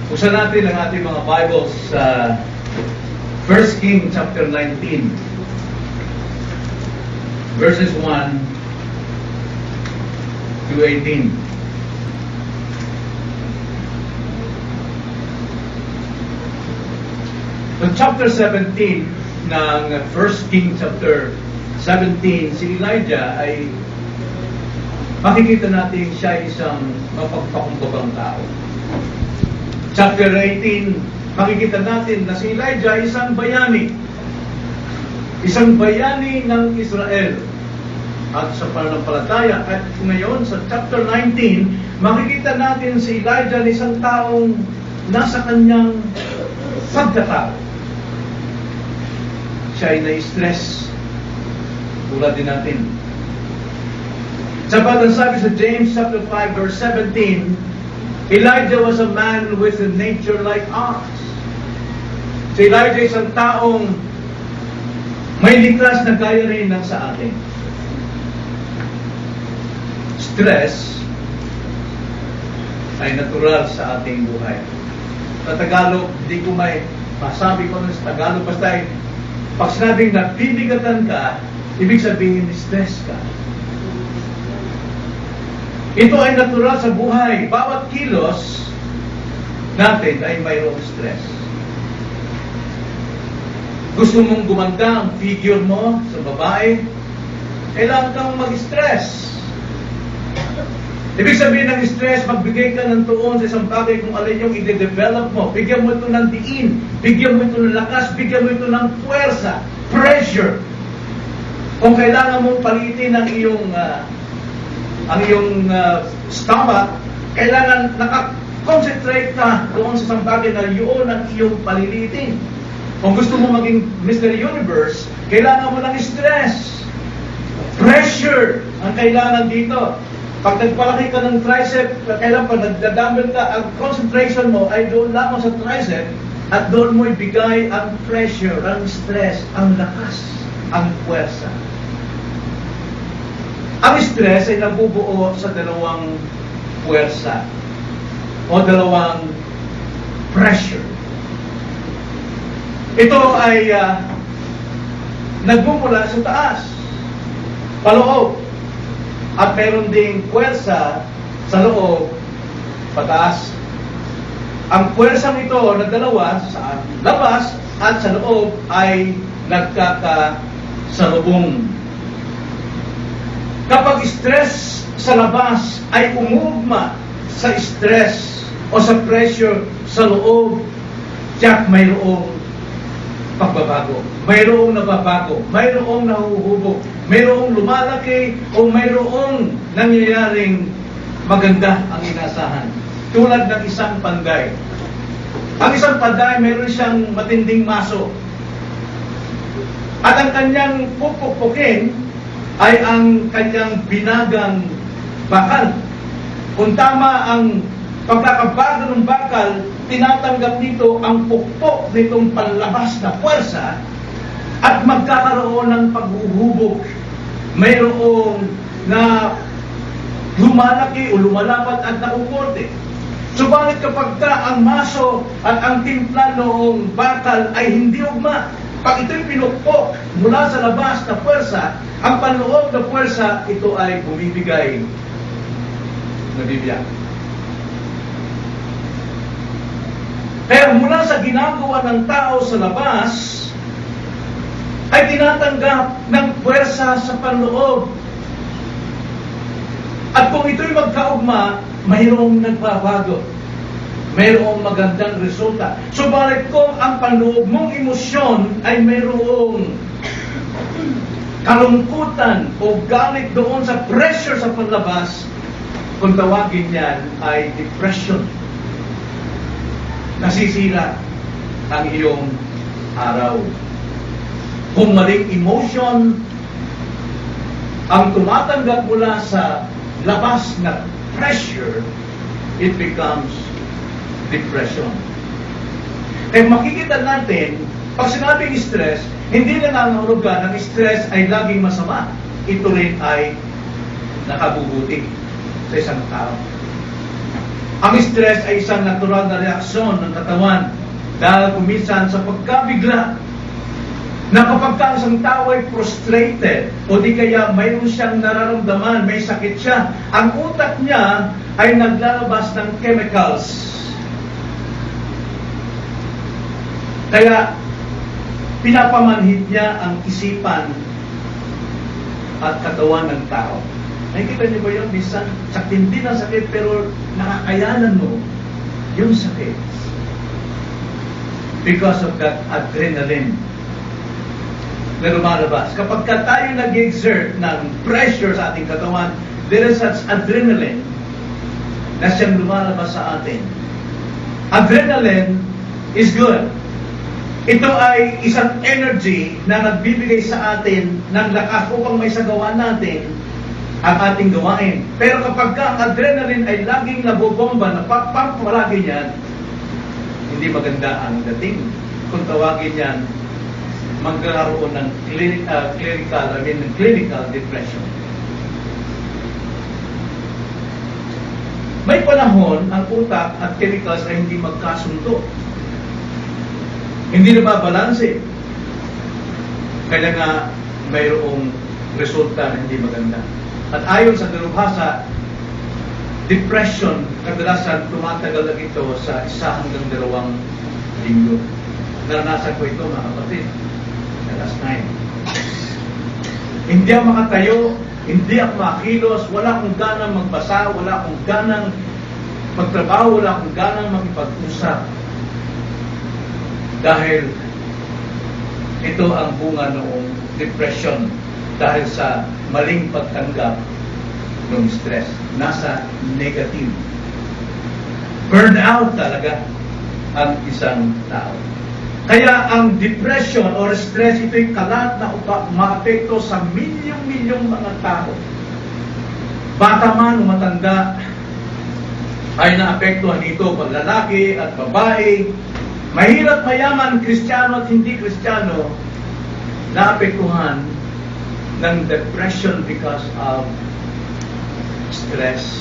Buksan natin ang ating mga Bibles sa 1 King chapter 19, verses 1 to 18. Sa chapter 17 ng 1 King chapter 17, si Elijah ay makikita natin siya ay isang mapagpakumbabang tao. Chapter 18, makikita natin na si Elijah ay isang bayani. Isang bayani ng Israel. At sa pananampalataya, at ngayon sa chapter 19, makikita natin si Elijah na isang taong nasa kanyang pagkatao. Siya ay na-stress. Tulad din natin. Sapagat sabi sa James chapter 5 verse 17, Elijah was a man with a nature like ours. Si Elijah ay isang taong may likas na gaya rin ng sa atin. Stress ay natural sa ating buhay. Sa Tagalog, hindi ko may masabi ko sa Tagalog, basta ay pag sinabing nabibigatan ka, ibig sabihin stress ka. Ito ay natural sa buhay. Bawat kilos natin ay mayroong stress. Gusto mong gumanda ang figure mo sa babae, kailangan kang mag-stress. Ibig sabihin ng stress, magbigay ka ng tuon sa isang bagay kung alin yung i-develop mo. Bigyan mo ito ng diin, bigyan mo ito ng lakas, bigyan mo ito ng puwersa, pressure. Kung kailangan mong palitin ang iyong stomach, kailangan nakakonsentrate ka doon sa isang bagay na yun ang iyong palilitin. Kung gusto mo maging Mr. Universe, kailangan mo ng stress. Pressure ang kailangan dito. Pag nagpalaki ka ng tricep, kailan pa nagdadumbbell ka, ang concentration mo ay doon lamang sa tricep at doon mo ibigay ang pressure, ang stress, ang lakas, ang puwersa. Ang stress ay nabubuo sa dalawang puwersa o dalawang pressure. Ito ay nagmumula sa taas, paloob. At meron ding puwersa sa loob, pataas. Ang puwersang ito na dalawa sa labas at sa loob ay nagkakasalubong. Kapag stress sa labas ay umugma sa stress o sa pressure sa loob, tiyak mayroong pagbabago. Mayroong nababago. Mayroong nahuhubog. Mayroong lumalaki o mayroong nangyayaring maganda ang inasahan. Tulad ng isang panday. Ang isang panday, mayroon siyang matinding maso. At ang kanyang pupukpukin ay ang kanyang binagang bakal. Kung tama ang pagkakabago ng bakal, tinatanggap nito ang pukpok nitong panlabas na puwersa at magkakaroon ng paghuhubog. Mayroong na lumalaki o lumalapat at nakukorte. Subalit kapag ang maso at ang timpla noong bakal ay hindi ugma, pag ito'y pinukpok mula sa labas na puwersa, ang panloob na puwersa, ito ay bumibigay, nabibiyak. Kaya mula sa ginagawa ng tao sa labas, ay tinatanggap ng puwersa sa panloob. At kung ito'y magkaugma, mayroong nagbabago. Mayroong magandang resulta. Subalit kung ang panloob mong emosyon ay mayroong kalungkutan o galit doon sa pressure sa panlabas, kung tawagin yan ay depression. Nasisira ang iyong araw. Kung maling emotion ang tumatanggap mula sa labas na pressure, it becomes depression. Kaya makikita natin, pag sinabing stress, hindi na nangangahulugan ng stress ay laging masama. Ito rin ay nakabubuti sa isang tao. Ang stress ay isang natural na reaksyon ng katawan dahil kuminsan sa pagkabigla na kapag ka isang tao ay frustrated o di kaya mayroon siyang nararamdaman, may sakit siya, ang utak niya ay naglalabas ng chemicals. Kaya pinapamanhid niya ang isipan at katawan ng tao. Nakikita niyo ba yun? Minsan, sa tindi ng sakit pero nakakayanan mo yung sakit. Because of that adrenaline na lumalabas. Kapag ka tayo nag-exert ng pressure sa ating katawan, there is such adrenaline na siyang lumalabas sa atin. Adrenaline is good. Ito ay isang energy na nagbibigay sa atin ng lakas upang may sagawa natin ang ating gawain. Pero kapag ka ang adrenaline ay laging nabobomba, napapalagi niyan, hindi maganda ang dating. Kung tawagin yan, magkakaroon ng clinical depression. May panahon, ang utak at chemicals ay hindi magkasundo. Hindi na babalanse. Kaya nga, mayroong resulta na hindi maganda. At ayon sa dalubhasa, depression, kadalasan tumatagal lang ito sa 1 hanggang 2 linggo. Naranasan ko ito, mga kapatid. Last time. Hindi ako makatayo, hindi ako makilos, wala akong ganang magbasa, wala akong ganang magtrabaho, wala akong ganang makipag-usap. Dahil ito ang bunga noong depression dahil sa maling pagtanggap ng stress. Nasa negative. Burned out talaga ang isang tao. Kaya ang depression or stress, ito'y kalat na maapekto sa milyong-milyong mga tao. Bata man o matanda ay naapektuhan dito, lalaki at babae, mahirap mayaman, Kristiyano at hindi Kristiyano, naapektuhan ng depression because of stress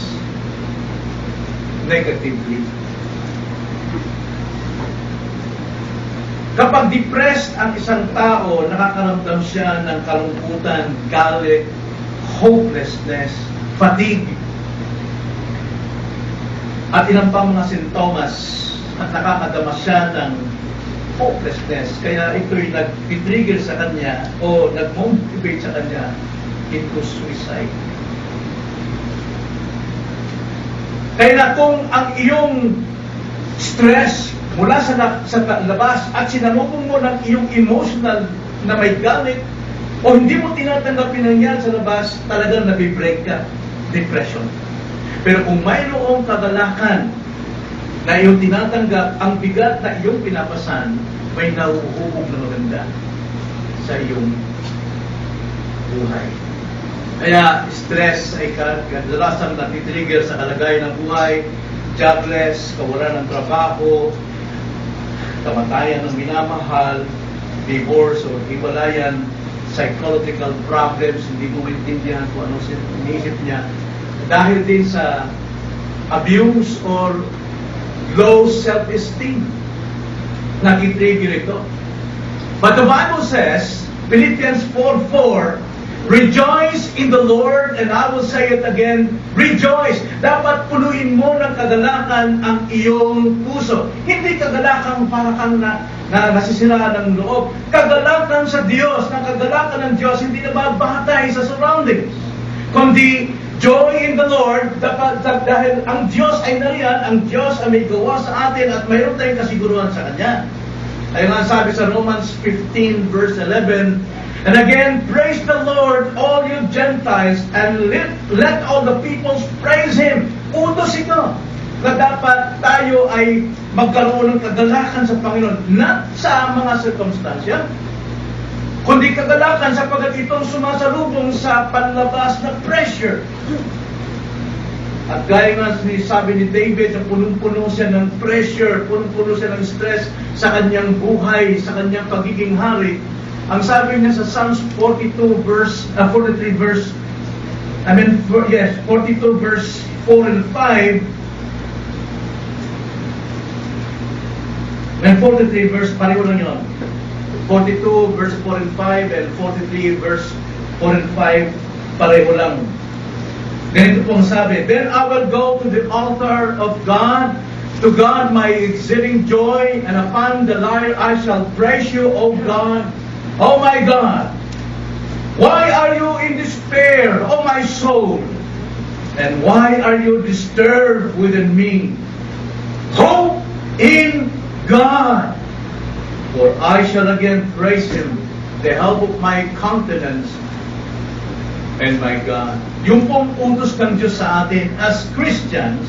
negatively. Kapag depressed ang isang tao, nakakaramdam siya ng kalungkutan, galit, hopelessness, fatigue, at ilang pang mga sintomas, at nakakadama siya ng hopelessness. Kaya ito'y nag-trigger sa kanya o nag-motivate sa kanya into suicide. Kaya kung ang iyong stress mula sa labas at sinamubong mo ng iyong emotional na may galit o hindi mo tinatanggapin ang yan sa labas, talagang nabibreak ka. Depression. Pero kung mayroong kagalakan na iyong tinatanggap, ang bigat na iyong pinapasan, may nauuhubog na maganda sa iyong buhay. Kaya stress ay kadalasang natitrigger sa kalagayan ng buhay, jobless, kawalan ng trabaho, kamatayan ng minamahal, divorce o hiwalayan, psychological problems, hindi mo maintindihan kung ano iniisip niya. Dahil din sa abuse or low self-esteem, nakitrigger ito. But the Bible says, Philippians 4:4, rejoice in the Lord, and I will say it again, rejoice. Dapat punuin mo ng kagalakan ang iyong puso. Hindi kagalakan para kang nasisira ng loob. Kagalakan sa Diyos, ng kagalakan ng Diyos, hindi nababatay sa surroundings. Kundi, joy in the Lord, dahil ang Diyos ay nariyan, ang Diyos ay may gawa sa atin at mayroon tayong kasiguruhan sa Kanya. Ayun nga sabi sa Romans 15 verse 11, and again, praise the Lord, all you Gentiles, and let all the peoples praise Him. Utos ito na dapat tayo ay magkaroon ng kagalakan sa Panginoon, not sa mga sirkumstansya, kundi kagalakan sapagkat itong sumasalubong sa panlabas na pressure. At gaya nga sabi ni David, na punong-puno siya ng pressure, punong-puno siya ng stress sa kanyang buhay, sa kanyang pagiging hari. Ang sabi niya sa Psalms 42 verse 42 verse 4 and 5, And 43 verse, pareho lang yun. 42 verse 4 and 5 and 43 verse 4 and 5, pareho lang. Ganito pong sabi, then I will go to the altar of God, to God my exceeding joy, and upon the lyre I shall praise you, O God, O my God. Why are you in despair, O my soul? And why are you disturbed within me? Hope in God, for I shall again praise Him, the help of my countenance and my God. Yung pong utos ng Diyos sa atin as Christians,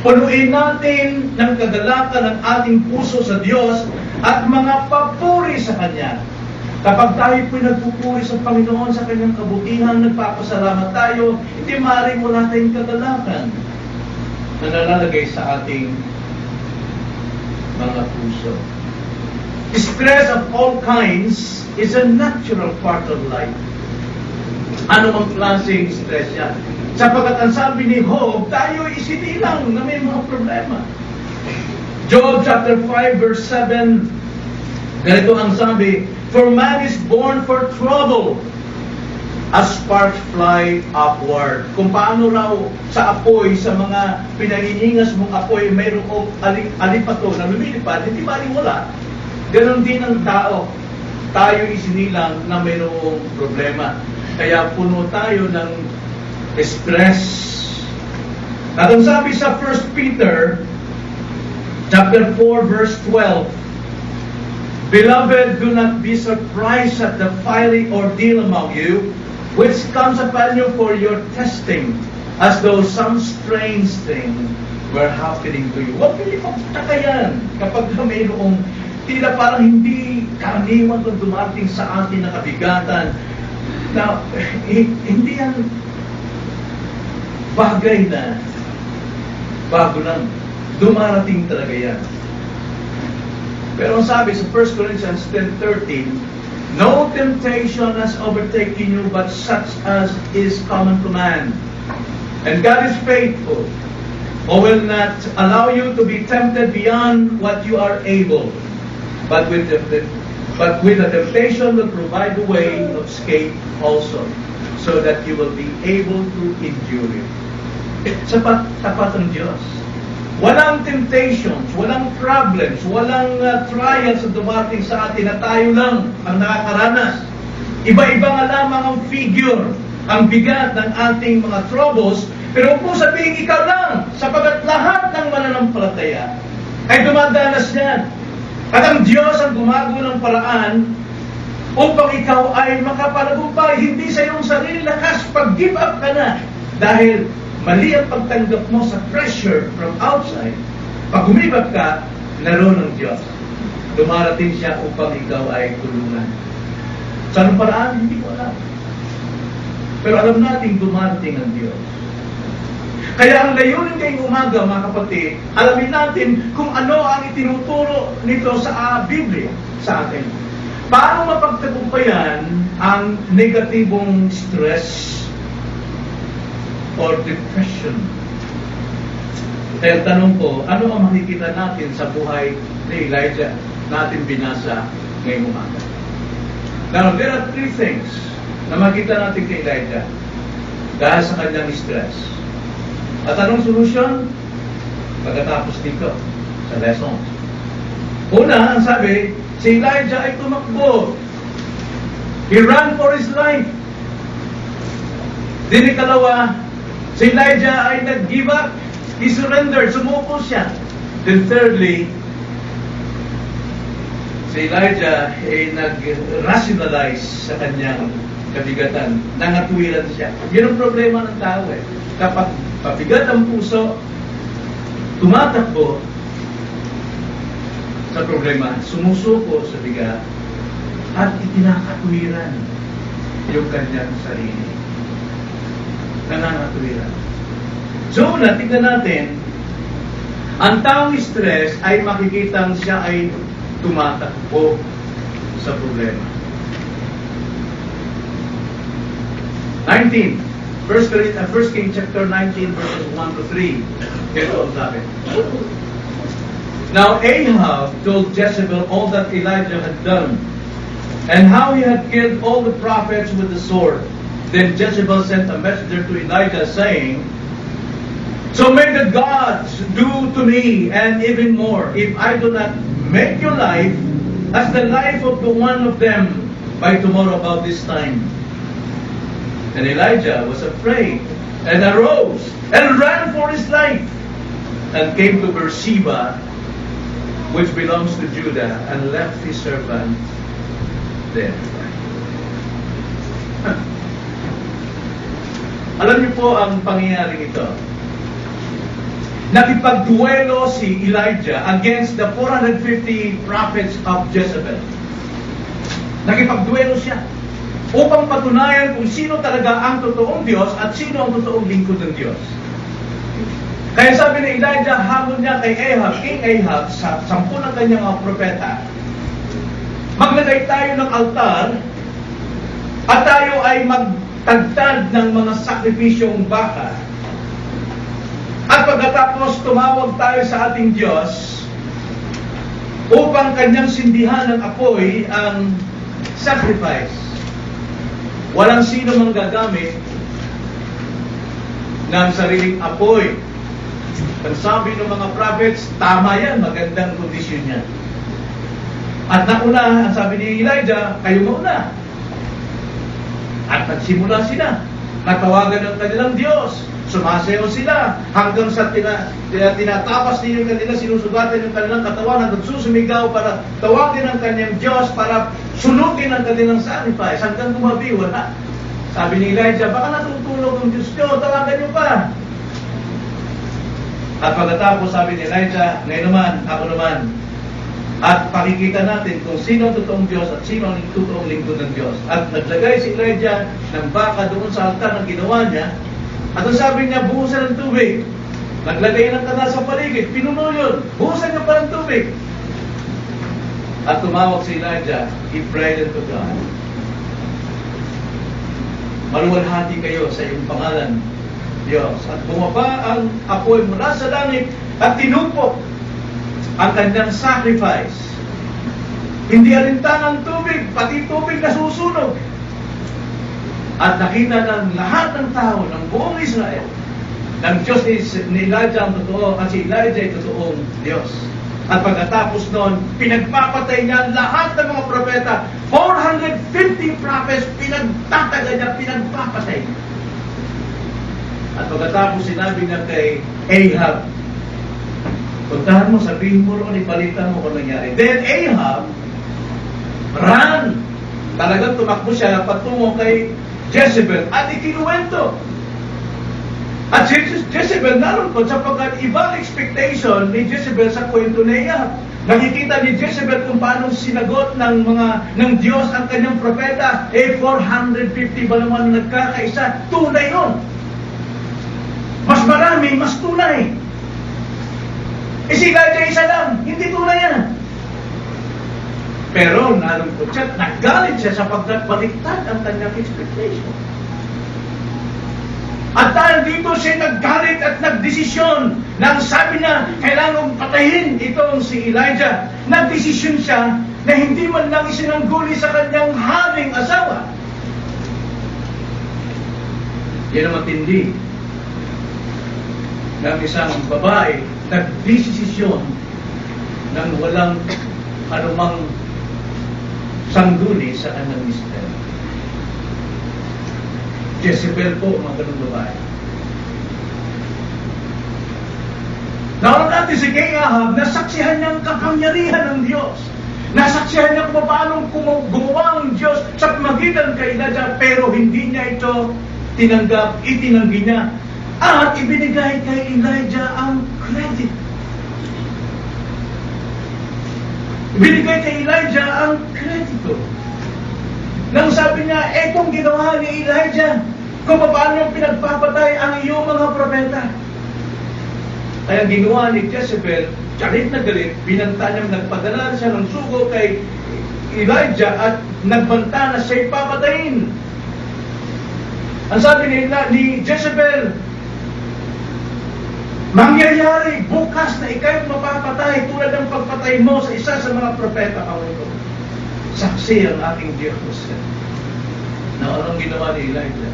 punuin natin ng kagalakan ng ating puso sa Diyos at mga papuri sa Kanya. Kapag tayo po'y nagpupuri sa Panginoon sa Kanyang kabutihan, nagpapasalamat tayo, hindi maaaring wala tayong kagalakan na nalalagay sa ating mga puso. Stress of all kinds is a natural part of life. Ano mang klaseng stress yan? Sapagkat ang sabi ni Job, tayo isinilang na may mga problema. Job chapter 5 verse 7, ganito ang sabi, for man is born for trouble, as sparks fly upward. Kung paano raw sa apoy, sa mga pinahihingas mong apoy, mayroong alipato na lumilipad, hindi wala. Ganon din ang tao. Tayo isinilang na mayroong problema. Kaya puno tayo ng stress. At ang sabi sa 1 Peter chapter 4 verse 12, beloved, do not be surprised at the fiery ordeal among you, which comes upon you for your testing, as though some strange thing were happening to you. Huwag kayo magtaka yan kapag mayroong tila parang hindi karaniwan kung dumating sa atin na kabigatan. Now, hindi yan bagay na bago lang. Dumarating talaga yan. Pero ang sabi sa 1 Corinthians 10:13, no temptation has overtaken you but such as is common to man. And God is faithful, who will not allow you to be tempted beyond what you are able, but with the temptation will provide the way of escape also, so that you will be able to endure it. Tapat ang Diyos. Walang temptations, walang problems, walang trials na dumating sa atin na tayo lang ang nakakaranas. Iba-iba nga lamang ang figure, ang bigat ng ating mga troubles, pero kung sabihin ikaw lang, sapagkat lahat ng mananampalataya ay dumadanas yan. At ang Diyos ang gumagawa ng paraan upang ikaw ay makapanagumpay, hindi sa iyong sarili lakas, pag-give up ka na. Dahil mali ang pagtanggap mo sa pressure from outside. Pag humibap ka, naroon ng Diyos. Dumarating siya upang ikaw ay tulungan. Sa anong paraan? Hindi ko alam. Pero alam natin dumarating ang Diyos. Kaya ang layunin ngayong umaga, mga kapatid, alamin natin kung ano ang itinuturo nito sa Biblia sa atin. Paano mapagtagumpayan ang negatibong stress or depression? Kaya tanong ko, ano ang makikita natin sa buhay ni Elijah natin binasa ngayong umaga? Now, there are three things na makita natin kay Elijah dahil sa kanyang stress. At anong solusyon? Pagkatapos dito, sa lesson. Una, ang sabi, si Elijah ay tumakbo. He ran for his life. Din ikalawa, si Elijah ay nag-give up. He surrendered. Sumuko siya. Then thirdly, si Elijah ay nag-rationalize sa kanyang kabigatan. Nangatwiran siya. Yun ang problema ng tao eh. Kapag pabigat ang puso, tumatakbo sa problema, sumusuko sa bigat, at itinakatwiran yung kanyang sarili. Nanangatwiran. So, tingnan natin, ang taong stress ay makikitang siya ay tumatakbo sa problema. 19. 1 King chapter 19 verses 1 to 3. Ganito ang sabi. Now Ahab told Jezebel all that Elijah had done, and how he had killed all the prophets with the sword. Then Jezebel sent a messenger to Elijah, saying, "So may the gods do to me, and even more, if I do not make your life as the life of the one of them by tomorrow about this time." And Elijah was afraid, and arose, and ran for his life, and came to Beersheba, which belongs to Judah, and left his servant there. Alam niyo po ang pangyayaring ito. Nakipagduelo si Elijah against the 450 prophets of Jezebel. Nakipagduelo siya upang patunayan kung sino talaga ang totoong Diyos at sino ang totoong lingkod ng Diyos. Kaya sabi ni Elijah, hamon niya kay Ahab, King Ahab, sa 10 ng kanyang mga propeta, maglagay tayo ng altar at tayo ay magtagtad ng mga sakripisyong baka. At pagkatapos tumawag tayo sa ating Diyos upang kanyang sindihan ng apoy ang sacrifice. Walang sino mang gagamit ng sariling apoy. Ang sabi ng mga prophets, tama yan, magandang kondisyon yan. At nauna, ang sabi ni Elijah, kayo mauna. At nagsimula sila. Natawagan ng kanilang Diyos. Sumasayaw sila. Hanggang sa tinatapas niyo yung kanilang sinusugatan yung kanilang katawan at nagsusumigaw para tawagin ang kanyang Diyos para sunugin ang kanilang sacrifice. Hanggang gumabi, wala. Sabi ni Elijah, baka natutulog ang Diyos nyo, tawagan nyo pa. At pagkatapos sabi ni Elijah, ngayon naman, ako naman. At pakikita natin kung sino ang totoong Diyos at sino ang totoong lingkod ng Diyos. At naglagay si Elijah ng baka doon sa altar ng ginawa niya. At ang sabi niya, buhusan ng tubig. Naglagay ng kanal sa paligid, pinuno yun. Buhusan niya pa ng tubig. At tumawag si Elijah, he prayed unto God. Maluwalhati kayo sa iyong pangalan, Diyos. At bumaba ang apoy mula sa langit at tinupok ang kanyang sacrifice. Hindi alintanang tubig, pati tubig na susunog. At nakita ng lahat ng tao, ng buong Israel, ng Diyos ni Elijah ang totoo, at si Elijah ay totoong Diyos. At pagkatapos noon, pinagpapatay niya lahat ng mga propeta. 450 prophets, pinagtataga niya, pinagpapatay. At pagkatapos sinabi niya kay Ahab, puntahan mo, sabihin mo rin, ipalitan mo kung nangyari. Then Ahab ran. Talagang tumakbo siya patungo kay Jezebel at ikinuwento. At si Jezebel nalungkot sapagkat ibang expectation ni Jezebel sa kwento ni Ahab. Nakikita ni Jezebel kung paano sinagot ng Diyos ang kanyang propeta. 450 ba naman nagkakaisa? Tunay yun. Mas marami, mas tunay. Si Elijah isa lang, hindi tunay yan. Pero nalungkot siya, naggalit siya sapagkat baliktad ang kanyang expectation. At dahil dito siya naggalit at nagdesisyon nang sabi niya, kailangan patayin itong si Elijah. Nagdesisyon siya na hindi man lang isinangguli sa kanyang having asawa. Yan ang matindi ng isang babae nagdesisyon ng walang anumang sangguni sa kanyang mister. Jezebel po, mga ganun babae. Naroon natin si King Ahab, nasaksihan niyang kapangyarihan ng Diyos. Nasaksihan niya kung paano gumawa ang Diyos sa pamagitan kay Elijah, pero hindi niya ito tinanggap, itinanggi niya. At ibinigay kay Elijah ang credit. Ibinigay kay Elijah ang kredito. Nang sabi niya, etong ginawa ni Elijah, kung paano pinagpapatay ang iyong mga propeta. Kaya ginawa ni Jezebel, galit na galit, binanta niya, nagpadala siya ng sugo kay Elijah at nagbanta na siya'y papatayin. Ang sabi ni Jezebel, Mangyayari bukas na ikaw'y mapapatay tulad ng pagpatay mo sa isa sa mga propeta ko. Saksi ang ating Diyos. Na anong ginawa ni Elijah?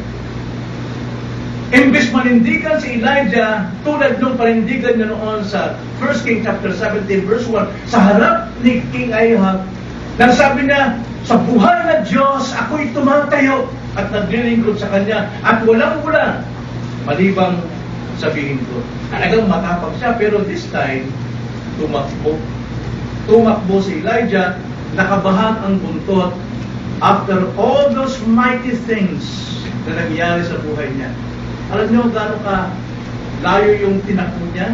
Imbes manindigan si Elijah tulad ng panindigan niya noon sa 1 King chapter 17 verse 1 sa harap ni King Ahab, nang sabi niya, sa buhay na Diyos, ako'y tumatayo at naglilingkod sa Kanya at walang-wala malibang sabihin ko. Talagang matapang siya, pero this time, tumakbo. Tumakbo si Elijah, nakabahan ang buntot after all those mighty things na nangyari sa buhay niya. Alam niyo gaano ka layo yung tinakbo niya?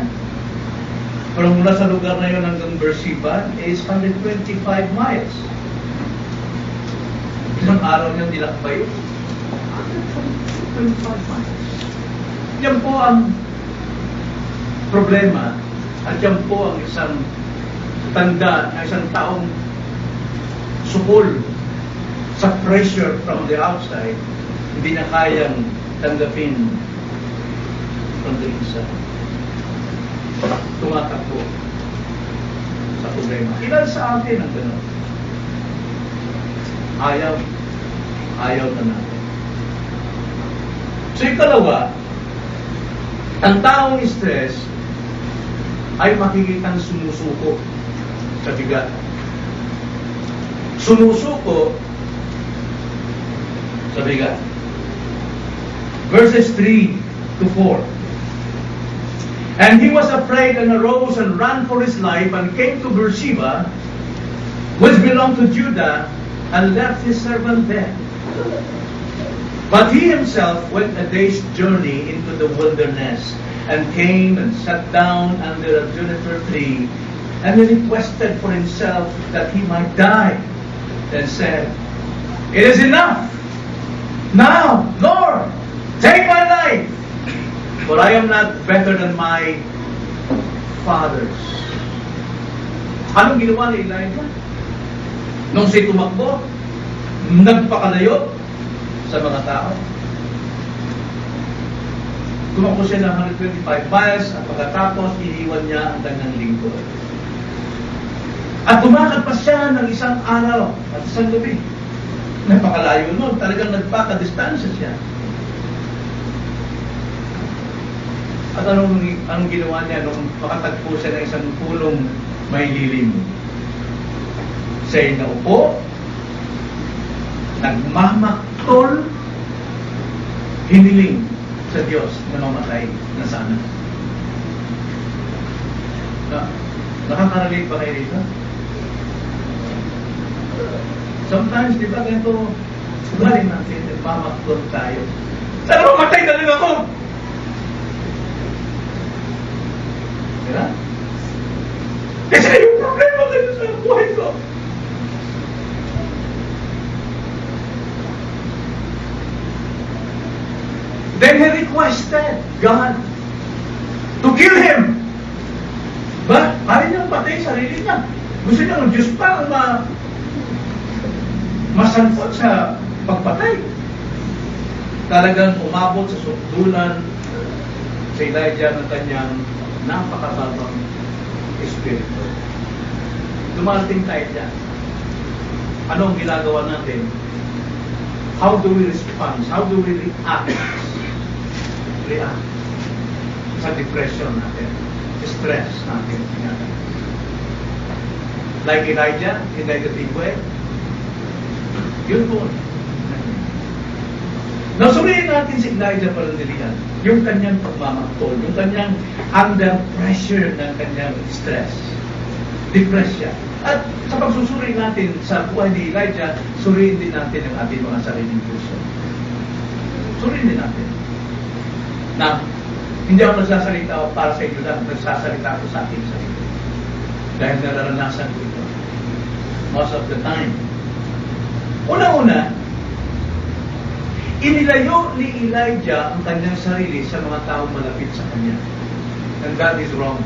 Pero mula sa lugar na yun hanggang Beersheba is 125 miles. Ilang araw niyang nilakbay? 125 miles. Yan po ang problema at yan po ang isang tanda na isang taong sukol sa pressure from the outside, hindi na kayang tanggapin from the inside. Tumatakbo sa problema. Ilan sa atin ang gano'n? Ayaw na natin. So ikalawa, ang taong stress ay makikitang sumusuko sa bigat. Sumusuko sa bigat. Verses 3 to 4. And he was afraid and arose and ran for his life and came to Beersheba, which belonged to Judah, and left his servant there. But he himself went a day's journey into the wilderness and came and sat down under a juniper tree, and he requested for himself that he might die, and said, "It is enough. Now, Lord, take my life, for I am not better than my fathers." Anong ginawa ni Elijah? Nung siya tumakbo, nagpakalayo sa mga tao. Tumakbo siya ng 125 miles at pagkatapos iniwan niya ang kanyang lingkod. At tumakad pa siya ng isang araw at isang gabi. Napakalayo nun, talagang nagpakadistansya siya. At anong ginawa niya nung makatagpo siya ng isang pulong may lilim? Siya'y naupo, nagmamaktol, hiniling sa Diyos na mamatay na sana. Nakaka-relate ba kayo dito? Sometimes, di ba, ganito, galing natin, nagmamaktol tayo. Sana mamatay na rin ako! Diba? Kasi yung problema kayo sa buhay ko. Then he requested God to kill him. But ayaw niyang patay sarili niya. Gusto niya ng Diyos pa ang masampot sa pagpatay. Talagang umabot sa sukdulan sa Elijah ng kanyang napakababang espiritu. Dumating tayo dyan. Anong ginagawa natin? How do we respond? How do we react sa depression natin, stress natin? Like Elijah, in negative way? Yun po. Nasuriin natin si Elijah Palandilian, yung kanyang pagmamaktol, yung kanyang under pressure ng kanyang stress. Depressed siya. At sa pagsusuri natin sa buhay ni Elijah, suriin din natin ang ating mga sariling puso. Suriin din natin. Na, hindi ako nagsasalita para sa inyo lang, nagsasalita ako sa ating sarili. Dahil nararanasan ko ito. Most of the time. Una-una, inilayo ni Elijah ang kanyang sarili sa mga taong malapit sa kanya. And that is wrong.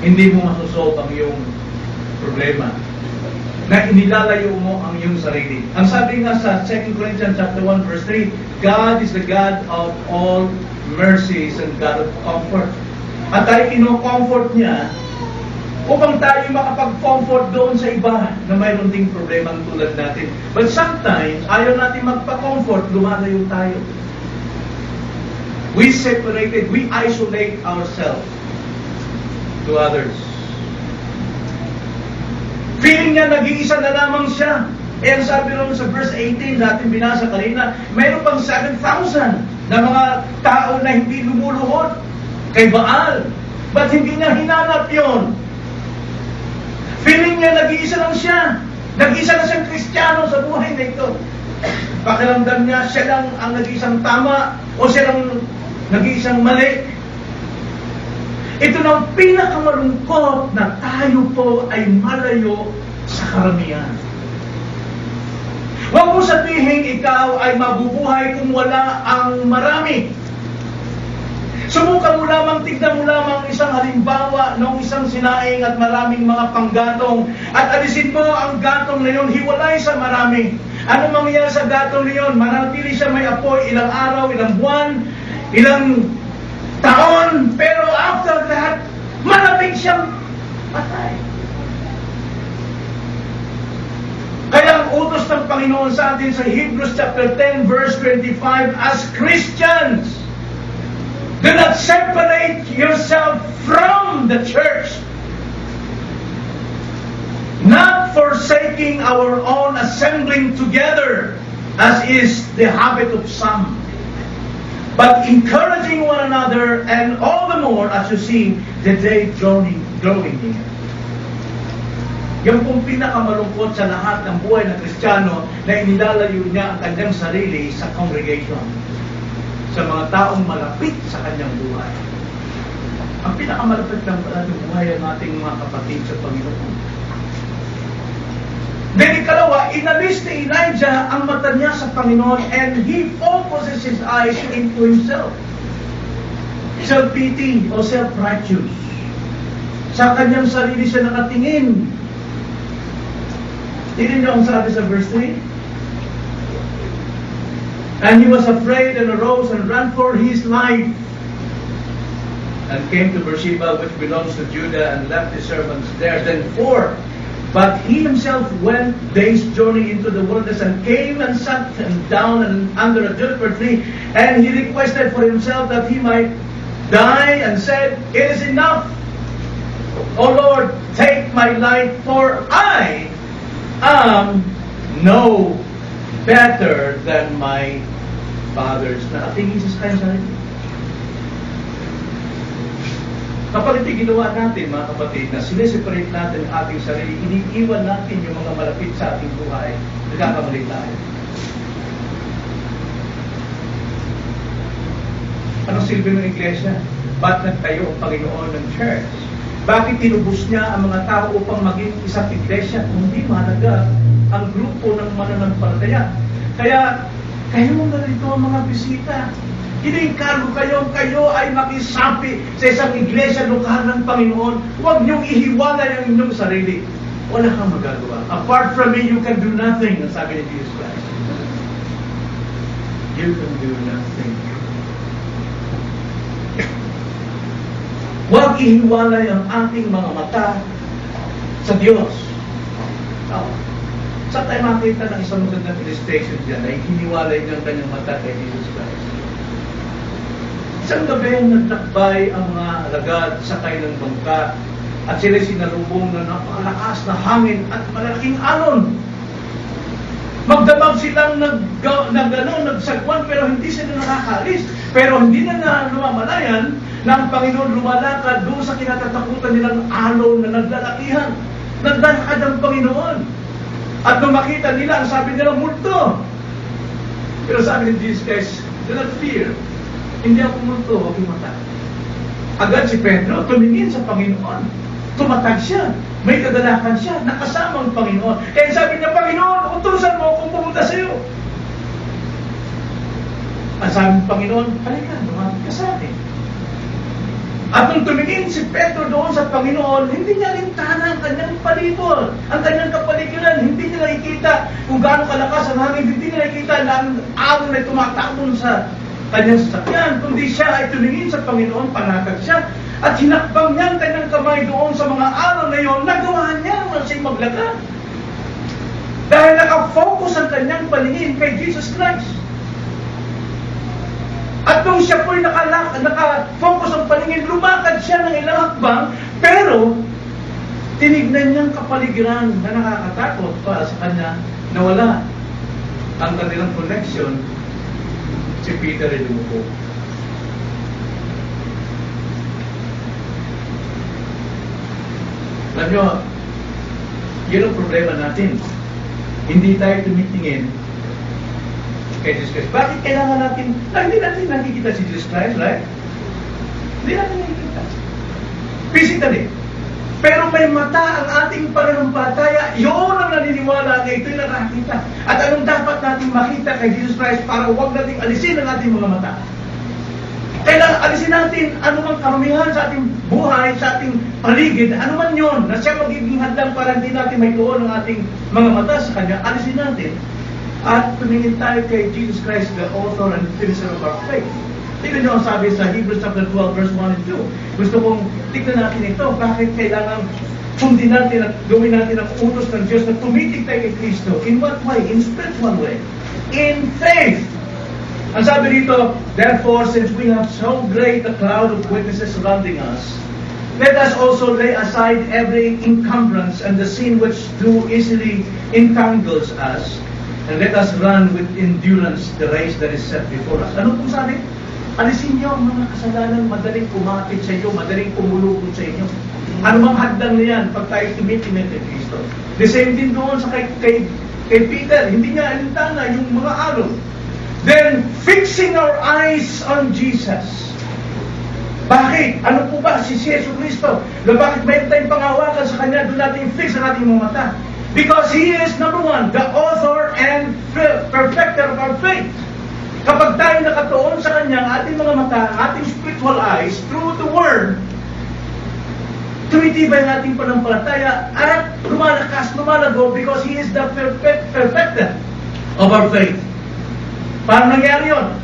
Hindi mo masusolve ang iyong problema na inilalayo mo ang iyong sarili. Ang sabi nga sa 2 Corinthians chapter 1 verse 3, God is the God of all mercy is a God of comfort. At tayo kino-comfort niya upang tayo makapag-comfort doon sa iba na mayroon ding problema tulad natin. But sometimes, ayaw natin magpa-comfort, lumalayo tayo. We separated, we isolate ourselves to others. Feeling niya nag-iisa na lamang siya. Eh, ang sabi rin sa verse 18 natin binasa kanina, mayroon pang 7,000 na mga tao na hindi lumuluhod kay Baal. Ba't hindi niya hinanap yun? Feeling niya nag-iisa lang siya. Nag-iisa na siyang Kristiyano sa buhay na ito. Pakiramdam niya, siya lang ang nag-iisang tama o siya lang nag-iisang mali. Ito na ang pinakamalungkot na tayo po ay malayo sa karamihan. Huwag mo sabihin ikaw ay mabubuhay kung wala ang marami. Subukan mo lamang, tignan mo lamang isang halimbawa ng isang sinaing at maraming mga panggatong at alisin mo ang gatong na yun, hiwalay sa marami. Ano mangyayari sa gatong na yun? Manatili siya may apoy ilang araw, ilang buwan, ilang taon, pero after that, malapit siyang patay. Kaya ang utos ng Panginoon sa atin sa Hebrews chapter 10 verse 25, as Christians, do not separate yourself from the church, not forsaking our own assembling together, as is the habit of some, but encouraging one another, and all the more as you see the day growing near. Yung pong pinakamalungkot sa lahat ng buhay ng Kristiyano na inilalayo niya ang kanyang sarili sa congregation, sa mga taong malapit sa kanyang buhay. Ang pinakamalapit ng buhay ng ating mga kapatid sa Panginoon. Then ikalawa, inalis ni Elijah ang mata niya sa Panginoon and he focuses his eyes into himself. Self-pity o self-righteous. Sa kanyang sarili siya nakatingin. Tignan niyo ang sabi sa verse 3. And he was afraid and arose and ran for his life and came to Beersheba, which belongs to Judah, and left his servants there. Then 4. But he himself went day's journey into the wilderness and came and sat down under a juniper tree, and he requested for himself that he might die, and said, "It is enough, O Lord, take my life, for I am no better than my fathers." Nakatingin sa kanyang sarili. Kapag ito ginawa natin, mga kapatid, na sineseparate natin ang ating sarili, iniiwan natin yung mga malapit sa ating buhay, nagkakamali tayo. Anong silbi ng iglesia? Ba't nagtayo ang Panginoon ng church? Bakit tinubos niya ang mga tao upang maging isang iglesia kung hindi mahalaga ang grupo ng mananampalataya? Kaya, kayo na rito ang mga bisita. Iniinkargo kayo ay makisapi sa isang iglesia lokal ng Panginoon. Huwag niyong ihiwalay ang inyong sarili. Wala kang magagawa. Apart from me, you can do nothing, ang sabi ni Jesus Christ. You can do nothing. Huwag ihiwalay ang ating mga mata sa Diyos. Saan tayo makita ng isang magandang illustration dyan ay hiniwalay ng kanyang mata kay Jesus Christ? Isang gabi naglakbay ang mga alagad sakay ng bangka at sila sinalubong ng napakalakas na hangin at malaking alon. Magdamag silang nagsagwan pero hindi sila nakakalis. Pero hindi na lumamalayan na ang Panginoon lumalakad doon sa kinatatakutan nilang alon na naglalakihan. Naglalakad ang Panginoon. At nung makita nila, ang sabi nila, multo. Pero sabi ni Jesus Christ, do not fear. Hindi ako multo, huwag imatag. Agad si Pedro, tumingin sa Panginoon. Tumatag siya. May kagalakan siya. Nakasama ang Panginoon. Kaya sabi niya, Panginoon, utusan mo kung pumunta sa iyo. Ang sabi ng Panginoon, halika, lumapit ka sa akin. At nung tumingin si Pedro doon sa Panginoon, hindi niya lintana ang kanyang palibot, ang kanyang kapaligiran. Hindi niya nakikita kung gaano kalakas ang hangin. Hindi niya nakikita na ang alon ay tumatapon sa kanyang sasakyan, kundi siya ay tumingin sa Panginoon, panatag siya, at hinakbang niya ang kanyang kamay doon sa mga araw na yon, nagawa niya naman siya'y maglakad. Dahil nakafocus ang kanyang paningin kay Jesus Christ. At nung siya po'y nakafocus ang paningin, lumakad siya ng ilang hakbang, pero tinignan niyang kapaligiran na nakakatakot para sa kanya na wala ang kanilang connection. Si Peter ay lumuko. Alam nyo, yun ang problema natin. Hindi tayo tumitingin kay Jesus Christ. Bakit kailangan natin, hindi natin nakikita si Jesus Christ, right? Hindi natin nakikita. Physically. Pero may mata ang ating pananampalataya, yun ang naniniwala na ito'y nakakita. At anong dapat natin makita kay Jesus Christ para huwag natin alisin ang ating mga mata? Kailangan alisin natin anumang karamihan sa ating buhay, sa ating paligid, anuman yon na siya magiging hadlang para hindi natin may tuon ang ating mga mata sa Kanya, alisin natin. At tumingin tayo kay Jesus Christ, the author and finisher of our faith. Tignan nyo ang sabi sa Hebrews chapter 12, verse 1 and 2. Gusto kong tignan natin ito. Bakit kailangan sundin natin at gawin natin ang utos ng Diyos na tumitig tayo kay Kristo? In what way? In spiritual way. In faith. Ang sabi dito, therefore, since we have so great a cloud of witnesses surrounding us, let us also lay aside every encumbrance and the sin which too easily entangles us, and let us run with endurance the race that is set before us. Ano po sabi? Alisin niyo ang mga kasalanan, madaling kumapit sa inyo, madaling kumulubog sa inyo. Ano mang hadlang na yan pag tayo tumitingin kay Kristo? The same din doon sa kay Peter, hindi niya alintana yung mga araw. Then, fixing our eyes on Jesus. Bakit? Ano po ba si Yesu Cristo? Na bakit mayroon tayong pangawakan sa Kanya, doon natin fix ang ating mga mata? Because He is, number one, the author and perfecter of our faith. Kapag tayo nakatuon sa Kanya, ang ating mga mata, ang ating spiritual eyes, through the Word, tumitibay ang ating panampalataya at lumalago because He is the perfecter of our faith. Paano nangyari yun?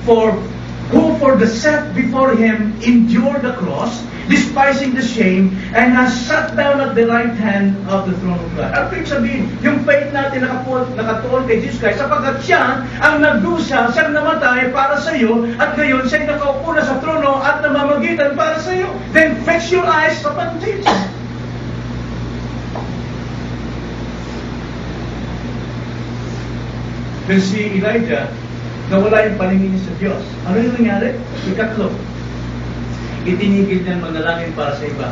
Who for the set before Him endured the cross, despising the shame, and has sat down at the right hand of the throne of God. Ano yung sabihin? Yung faith natin nakatuon kay Jesus Christ, sapagkat siya ang nagdusa, siyang namatay para sa iyo, at ngayon siya'y nakaupo na sa trono at namamagitan para sa iyo. Then fix your eyes upon Jesus. Then si Elijah, nawala yung paningin niya sa Diyos. Ano yung nangyari? Ikatlo, itinigil niya manalangin para sa iba.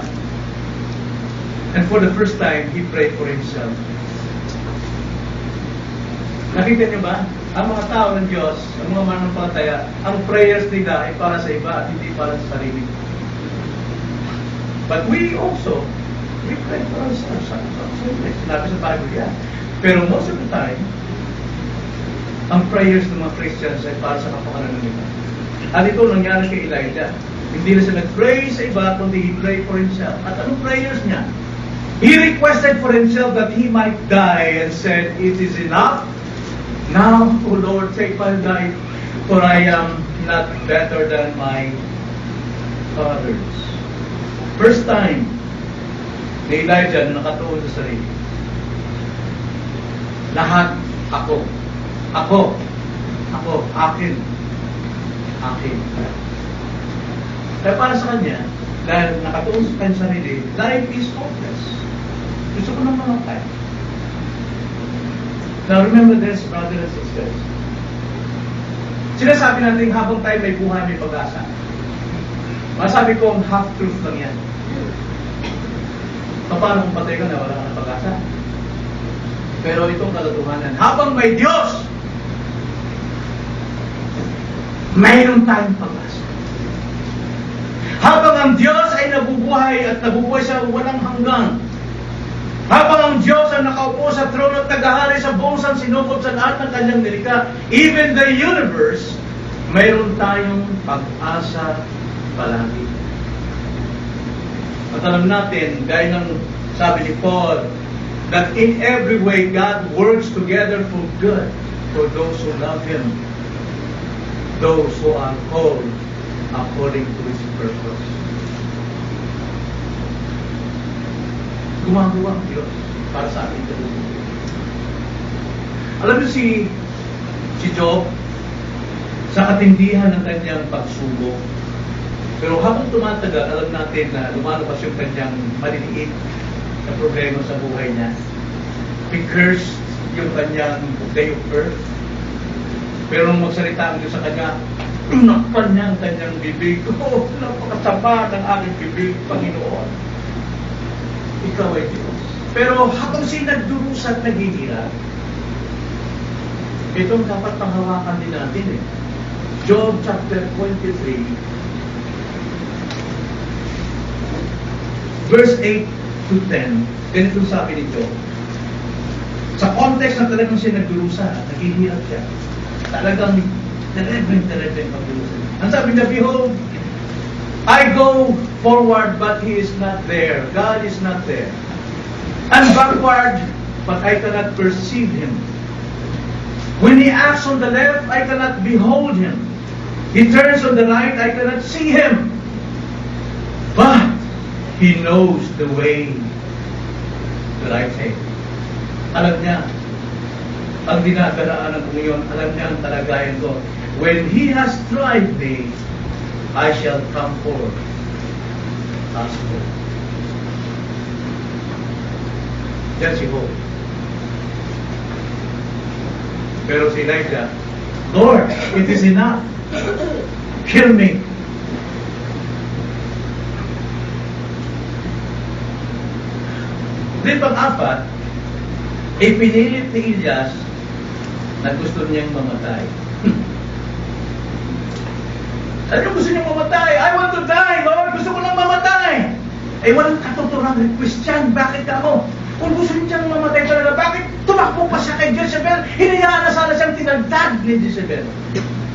And for the first time, he prayed for himself. Nakita niyo ba? Ang mga tao ng Diyos, ang mga mananampalataya, ang prayers nila ay para sa iba at hindi para sa sarili. But we also, we pray for ourselves. Sinabi sa Bible yan. Pero most of the time, ang prayers ng mga Christians ay para sa kapakanan ng iba. At ito nangyari kay Elijah. Hindi na siya nag-pray sa iba, kundi he prayed for himself. At anong prayers niya? He requested for himself that he might die and said, "It is enough. Now, O Lord, take my life, for I am not better than my fathers." First time ni Elijah na nakatuon sa sarili. Lahat ako, akin. Kaya para sa kanya, dahil nakatuon sa kanyang sarili, life is hopeless. Gusto ko nang mamatay. Now remember this, brothers and sisters. Sinasabi natin habang tayo may buhay, may pag-asa. Masabi ko, half-truth lang yan. Paano kung patay ka na, wala ka ng pag-asa? Pero itong katotohanan, habang may Diyos, mayroon tayong pag-asa. Habang ang Diyos ay nabubuhay at nabubuhay sa walang hanggan, habang ang Diyos ang nakaupo sa trono at naghahari sa buong sansinukob sa lahat ng kanyang nilikha, even the universe, mayroon tayong pag-asa palagi. At alam natin, gaya ng sabi ni Paul, that in every way God works together for good for those who love Him. those who are called according to His purpose. Gumagawa ang Diyos para sa ating kalusugan. Alam niyo si Job, sa katindihan ng kanyang pagsubok, pero habang tumatagal, alam natin na lumalabas yung kanyang maliliit na problema sa buhay niya. He cursed yung kanyang day of birth. Pero nung magsalita ang Diyos sa kanya, nakpan niya ang kanyang bibig. Oh, napakasama ng aking bibig, Panginoon. Ikaw ay Diyos. Pero habang siya nagdurusa at naghihirap, itong dapat panghawakan din natin eh. Job chapter 23, verse 8 to 10, ganito sabi ni Job. Sa context na talagang siya nagdurusa, naghihirap siya. Talagang terrible pagdurusa. Ang sabi niya, behold, I go forward, but He is not there. God is not there. And backward, but I cannot perceive Him. When He acts on the left, I cannot behold Him. He turns on the right, I cannot see Him. But He knows the way that I take. Alam niya, ang dinadaraanan ko ngayon, alam niya ang talagayan ko. When He has tried me, I shall come forth as hope. Yan si Hope. Pero si Elijah, Lord, it is enough. Kill me. Then pang-apat, ipinilit ni Elias na gusto niyang mamatay. Ano gusto niyang mamatay? I want to die, Lord. Gusto ko lang mamatay. Ay walang katotohanan request yan. Bakit ako? Kung gusto niyang mamatay talaga, bakit tumakbo pa siya kay Jezebel? Hinayaan na sana siyang tinagdag ni Jezebel.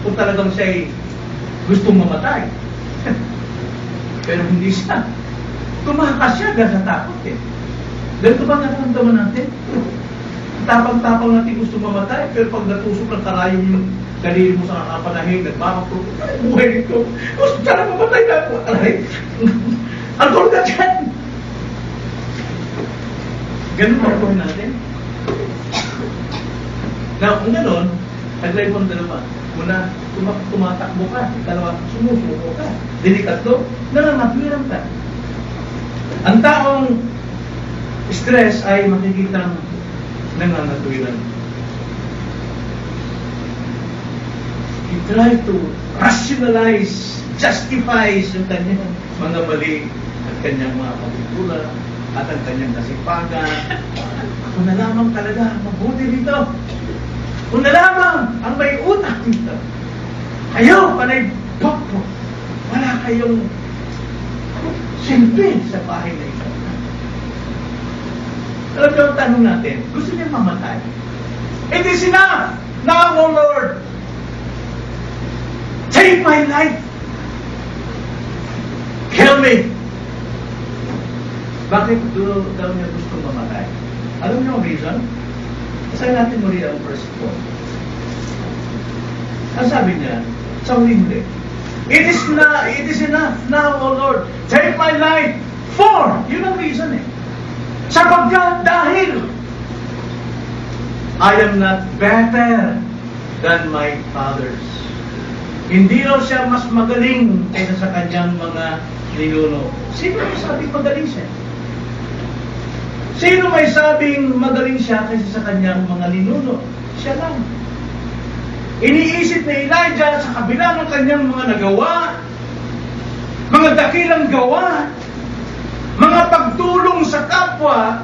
Kung talagang siya'y gustong mamatay. Pero hindi siya. Tumakas siya dahil sa takot eh. Ganito ba nararamdaman natin? Tapang-tapang natin gusto mamatay, pero pag natusok ng karayom yung daliri mo sa kapanahing, nagmamapropos, ay, buhay nito. Gusto ka na mamatay na ako. Aray, ang tulad na dyan. Ganun ang buhay natin. Now, kung gano'n, nag-live ang dalawa. Una, tumatakbo ka. Ikalawa, sumusuko ka. Then ikatlo, nangangatwiran ka. Ang taong stress ay makikitang nangangatwiran. He tried to rationalize, justifies yung kanyang mga mali at kanyang mga pagkukulang at ang kanyang kasipagan. Ako na lamang talaga mabuti dito. Ako na lamang ang may utak dito. Kayo, panay bokbo. Wala kayong silbi sa bahay na ito. Alam niyo ang tanong natin, gusto niya mamatay? It is enough! Now, O Lord, take my life! Kill me! Bakit daw niya gusto mamatay? Alam niyo ang reason? Basahin natin muli ang verse 4. Ang sabi niya, sa huli, it is enough now, O Lord, take my life! For! Yun ang reason eh. Sapagkat dahil I am not better than my fathers. Hindi raw siya mas magaling kaysa sa kanyang mga ninuno. Sino may sabing magaling siya? Sino may sabing magaling siya kaysa sa kanyang mga ninuno? Siya lang. Iniisip ni Elijah sa kabila ng kanyang mga nagawa, mga dakilang gawa, mga pagtulong sa kapwa,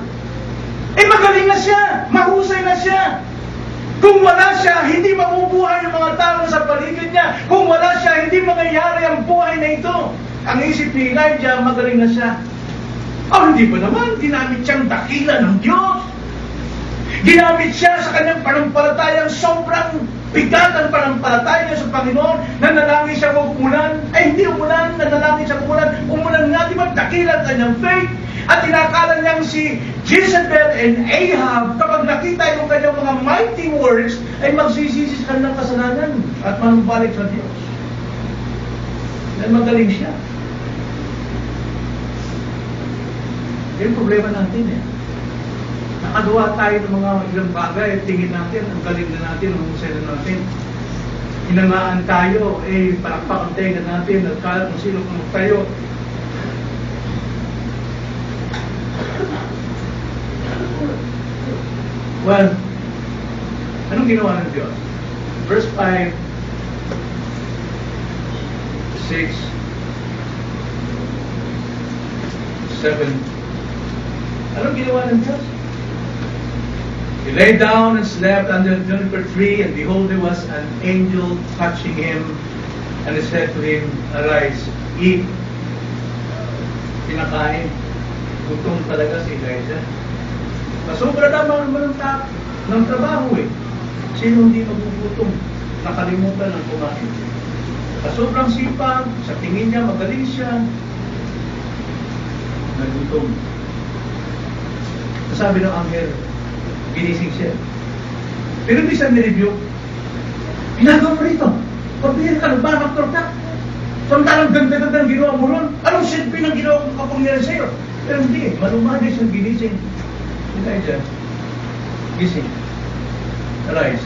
magaling na siya, mahusay na siya. Kung wala siya, hindi mabubuhay yung mga tao sa paligid niya. Kung wala siya, hindi mangyayari ang buhay na ito. Ang isip ni Elijah, magaling na siya. Hindi ba naman, ginamit siyang dakila ng Diyos. Ginamit siya sa kanyang panampalatayang sobrang bigat ang pananampalataya niya sa Panginoon, nanalangin siya kung umulan, ay hindi umulan, nanalangin siya kung umulan nga, di ba, dakilang kanyang faith, at tinakala niyang si Jezebel and Ahab, kapag nakita yung kanyang mga mighty words, ay magsisisi sa kanilang kasalanan at manumbalik sa Diyos. Dahil magaling siya. Yung problema natin nakagawa tayo ng mga ilang bagay at tingin natin, ang galing na natin, ang husay na natin. Hinamaan tayo, palakpak ang tenga natin at kala kung sino kung tayo. Well, anong ginawa ng Diyos? Verse 5, 6, 7. Anong ginawa ng Diyos? He lay down and slept under the juniper tree, and behold, there was an angel touching him, and he said to him, "Arise, eat." Pinakain. Gutom talaga si Elijah. Masobra naman ng trabaho Sino hindi magugutom? Nakalimutan ng kumain. Sobrang sipag, sa tingin niya magaling siya, nagutom. Sabi ng anghel, ginising siya. Pero hindi siya nirebuke. Ginagawa mo rito. Pagbihin ka, nagbamaktor ka. Samantalang ganda-ganda ang ginawa mo ron. Anong silbi ng ginawa kong kapangyarihan sa'yo? Pero hindi, malumagay siyang ginising. Elijah, gising. Arise.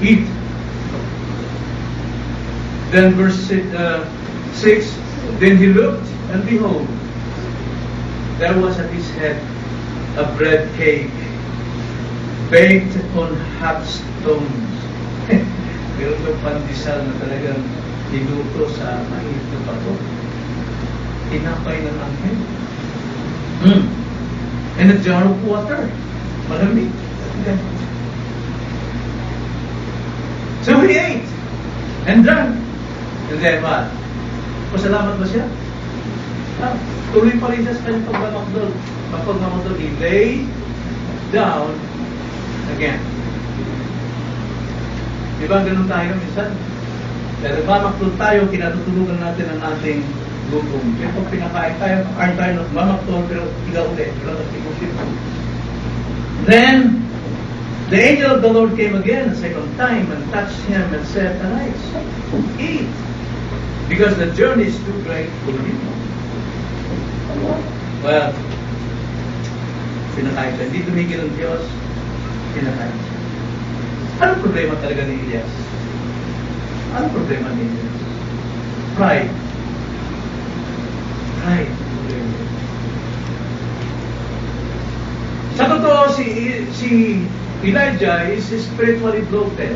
Eat. Then verse 6, then he looked, and behold, there was at his head a bread cake baked on hot stones. Pero itong pandesal na talagang niluto sa mainit na bato. Tinapay ng anghel. And a jar of water. Malamig. Okay. So he ate and drank. And then what? Pasalamat ba siya? Tuloy pa rin siya sa kanyang pagmamakdol. Mapagmamakdol, he lay down again. Di ba ganun tayo minsan? Dahil nagmamakdol tayo, kinatutulugan natin ang ating gutom. Kaya pag pinakain tayo, pakain tayo nagmamakdol, pero higa ulit. Then, the angel of the Lord came again a second time and touched him and said, "Arise, eat, because the journey is too great for you." Well, pinakain siya. Hindi tumigil ang Diyos, pinakain siya. Anong problema talaga ni Elias? Anong problema ni Elias? Pride. Pride. Sa totoo, si Elijah is spiritually bloated.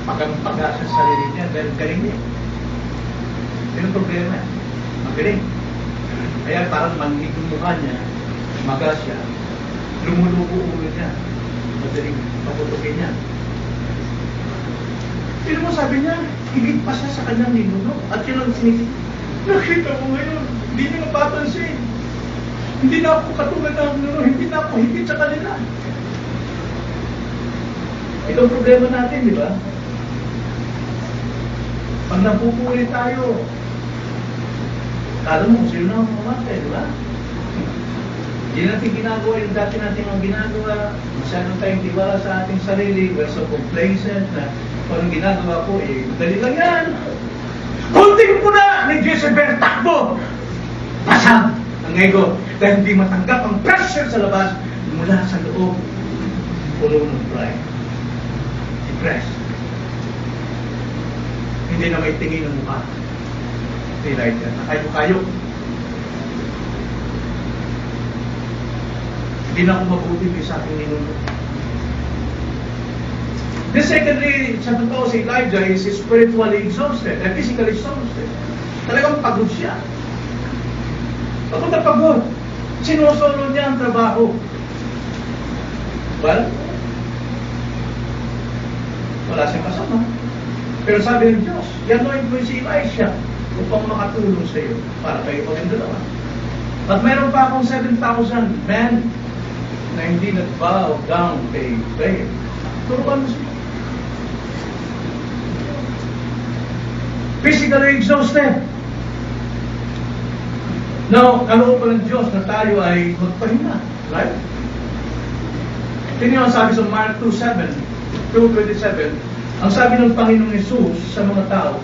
Pagkampaga sa sarili niya dahil galing niya. Yun ang problema. Magaling. Kaya parang manhig yung mukha niya, maga siya, lumulubo ulo niya, madaling paputukin niya. Pero mo sabi niya, higit pa siya sa kanyang ninuno. At yun ang sinisip. Nakita mo ngayon, hindi niya napapansin. Hindi na ako katulad ng ninuno, hindi na ako higit sa kanila. Ito ang problema natin, di ba? Pag napupuli tayo, kala mo kung sino na ang pumatay, di ba? Hindi natin ginagawa yung dati natin ang ginagawa. Masyadong tayong tiwala sa ating sarili. We're so complacent na kung ginagawa ko, madali lang yan. Kunting po na ni Jezebel, takbo! Pasang ang ego dahil hindi matanggap ang pressure sa labas mula sa loob. Pulo ng pride. Depressed. Hindi na may tingin ng mukha. Elijah, nakayo-kayo. Hindi na ako mabuti sa aking ninuno. Then secondly, sa totoo si Elijah is spiritually exhausted, physically exhausted. Talagang pagod siya. Pagod na pagod. Sinusolo niya ang trabaho. Well, wala siyang kasama. Pero sabi ng Diyos, i-anoint mo si Elisha upang makatulong sa iyo para kayo maging dalawa. At meron pa akong 7,000 men na hindi nag-bow down kay Baal. Turuan mo siya. physically exhausted. Now, kalooban ng Diyos na tayo ay magpahinga. Right? Tingnan ang sabi sa Mark 2:27. Ang sabi ng Panginoong Jesus sa mga tao,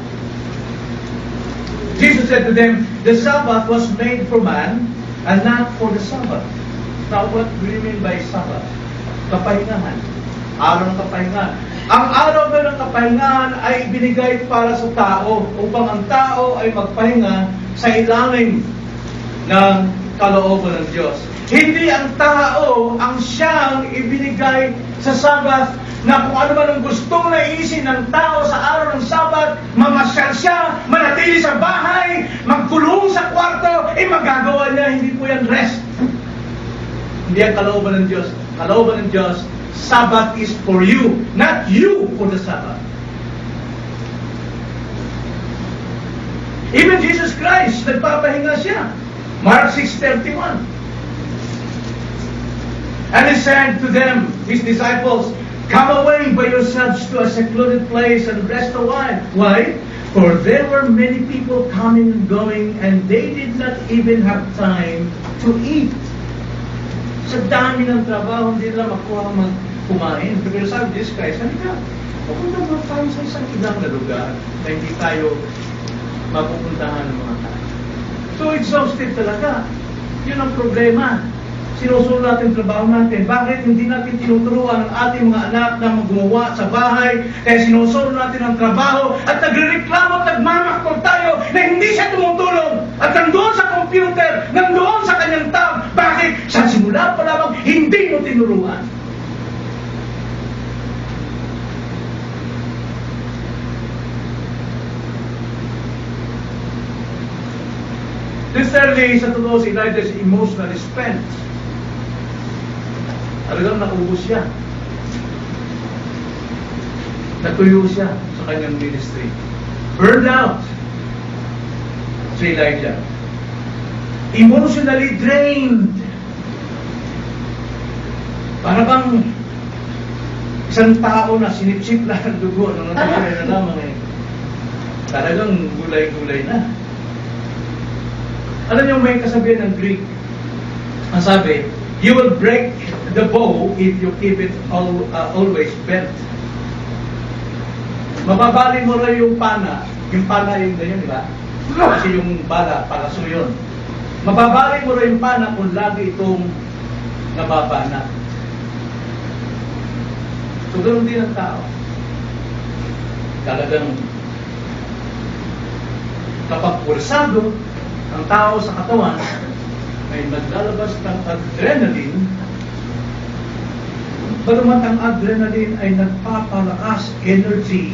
Jesus said to them, "The Sabbath was made for man, and not for the Sabbath." Now, what do you mean by Sabbath? Kapahingahan. Araw ng kapahingahan. Ang araw na ng kapahingahan ay ibinigay para sa tao upang ang tao ay magpahinga sa ilalim ng kalooban ng Diyos. Hindi ang tao ang siyang ibinigay sa Sabbath na kung ano man ang gustong naisin ng tao sa araw ng Sabbath, mamasyal siya, manatili sa bahay, magkulong sa kwarto, magagawa niya. Hindi po yan rest. Hindi ang kalooban ng Diyos. Kalooban ng Diyos, Sabbath is for you, not you for the Sabbath. Even Jesus Christ, nagpapahinga siya. Mark 6:31. And he said to them, his disciples, "Come away by yourselves to a secluded place and rest a while." Why? For there were many people coming and going, and they did not even have time to eat. Sa dami ng trabaho, hindi nila makuha kumain. Pero sabi Jesus Christ, halika, pupunta mo tayo sa isang ibang na lugar na hindi tayo mapupuntahan ng mga tao. So exhausted talaga. Yun ang problema. Sinusunod natin ang trabaho natin. Bakit hindi natin tinuturuan ang ating mga anak na gumawa sa bahay? Kaya sinusunod natin ang trabaho at nagre-reklamo at nagmamakpol tayo na hindi siya tumutulong. At nandoon sa computer, nandoon sa kanyang tab. Bakit? Sa simula pa lamang, hindi mo tinuruan. This thirdly, sa totoo, si Elijah is emotionally spent. Talagang naubos siya. Natuyo siya sa kanyang ministry. Burned out si Elijah. Emotionally drained. Para bang isang tao na sinipsip lang ng dugo, nung natapos na lamang talagang gulay-gulay na. Alam niyo, may kasabihan ng Greek. Ang sabi, you will break the bow if you keep it always bent. Mababali mo rin yung pana. Yung pana yung ganyan, di ba? Kasi yung bala, palaso yun. Mababali mo rin yung pana kung lagi itong nababana. So, ganoon din ang tao. Talagang kapag pursado ang tao sa katawan ay naglalabas ng adrenaline, bagamat ang adrenaline ay nagpapalakas energy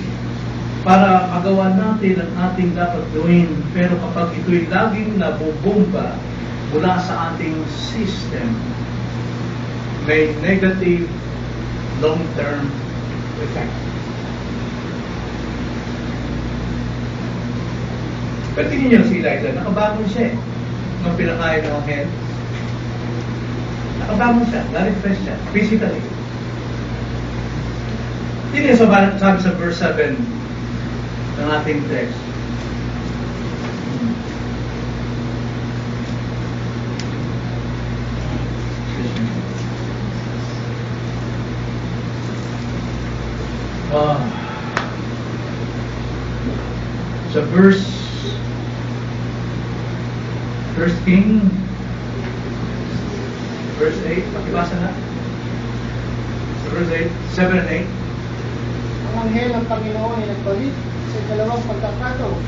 para magawa natin ang ating dapat gawin. Pero kapag ito'y laging nabubomba mula sa ating system, may negative long-term effect. Pero tingin niyo si Elijah, nakabangon siya eh. Nung pinakain ng head, nakabangon siya, na-refresh siya, physically. Tingin niyo sabi sa verse 7 ng ating text. Sa verse First King, verse 8, pakibasa na. Sa verse 8, 7 and 8. Ang anghel ng Panginoon ay nagbalik sa dalawang pagkakataon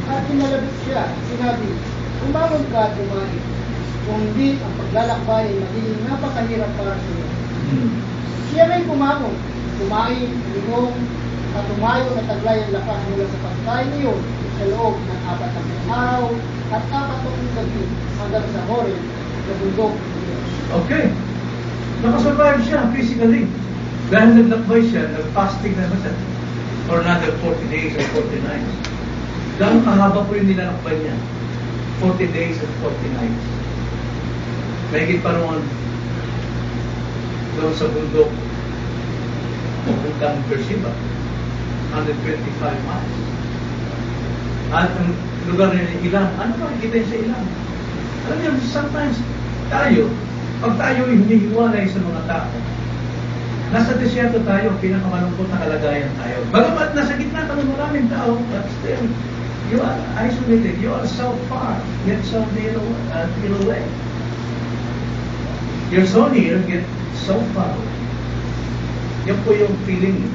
at pinalabit siya. Sinabi, "Umangon ka at kumain. Kung hindi, ang paglalakbay ay magiging napakahirap para sa iyo." Siya rin kumangon, kumain, ligong, at tumayo na taglay ang lakas mula sa pagkain niyon sa loob ng 4 na araw at 4 gabi hanggang sa Horeb na bundok ng Diyos. Okay. Nakasurvive siya physically. Dahil naglakbay siya, nag-fasting naman siya for another 40 days or 40 nights. Gano'ng kahaba po yung nilalakbay niya? 40 days and 40 nights. Mahigit pa roon doon sa bundok papuntang Beersheba, 125 miles. At ang lugar nila ilang, ano makikita yun sa ilang? Alam niyo, sometimes tayo, pag tayo hinihiwalay sa mga tao, nasa desierto tayo, pinakamalungkot na kalagayan tayo. Bagamat nasa gitna ka ng maraming tao, but still, you are isolated, you are so far, yet so near away. You're so near, yet so far away. Yan po yung feeling niyo.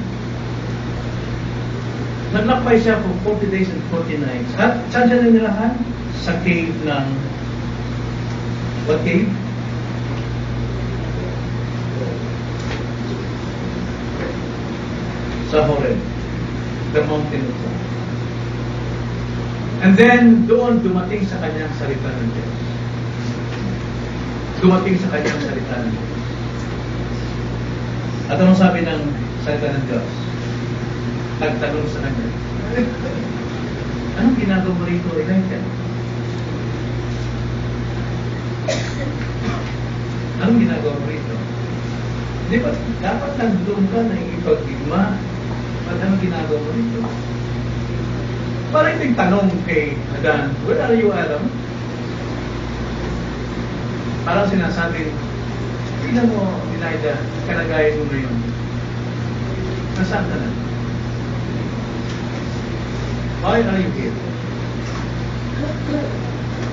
Naglakbay siya for 40 days and 40 nights. At saan siya nanilahan? Sa cave ng... What cave? Sa Horeb. The mountain of God. And then, doon dumating sa kanyang salita ng Diyos. Dumating sa kanyang salita ng Diyos. At anong sabi ng salita ng Diyos? Nagtanong sa kanya, anong ginagawa mo rito, Elijah? Anong ginagawa mo rito? Di ba, dapat nandun ka na ipagdigma. Ba't anong ginagawa mo rito? Parang yung tanong kay Adan, where are you, Adam? Parang sinasabi, tignan mo, Elijah, kalagayan mo na yun. Nasaan ka na? Why are you here?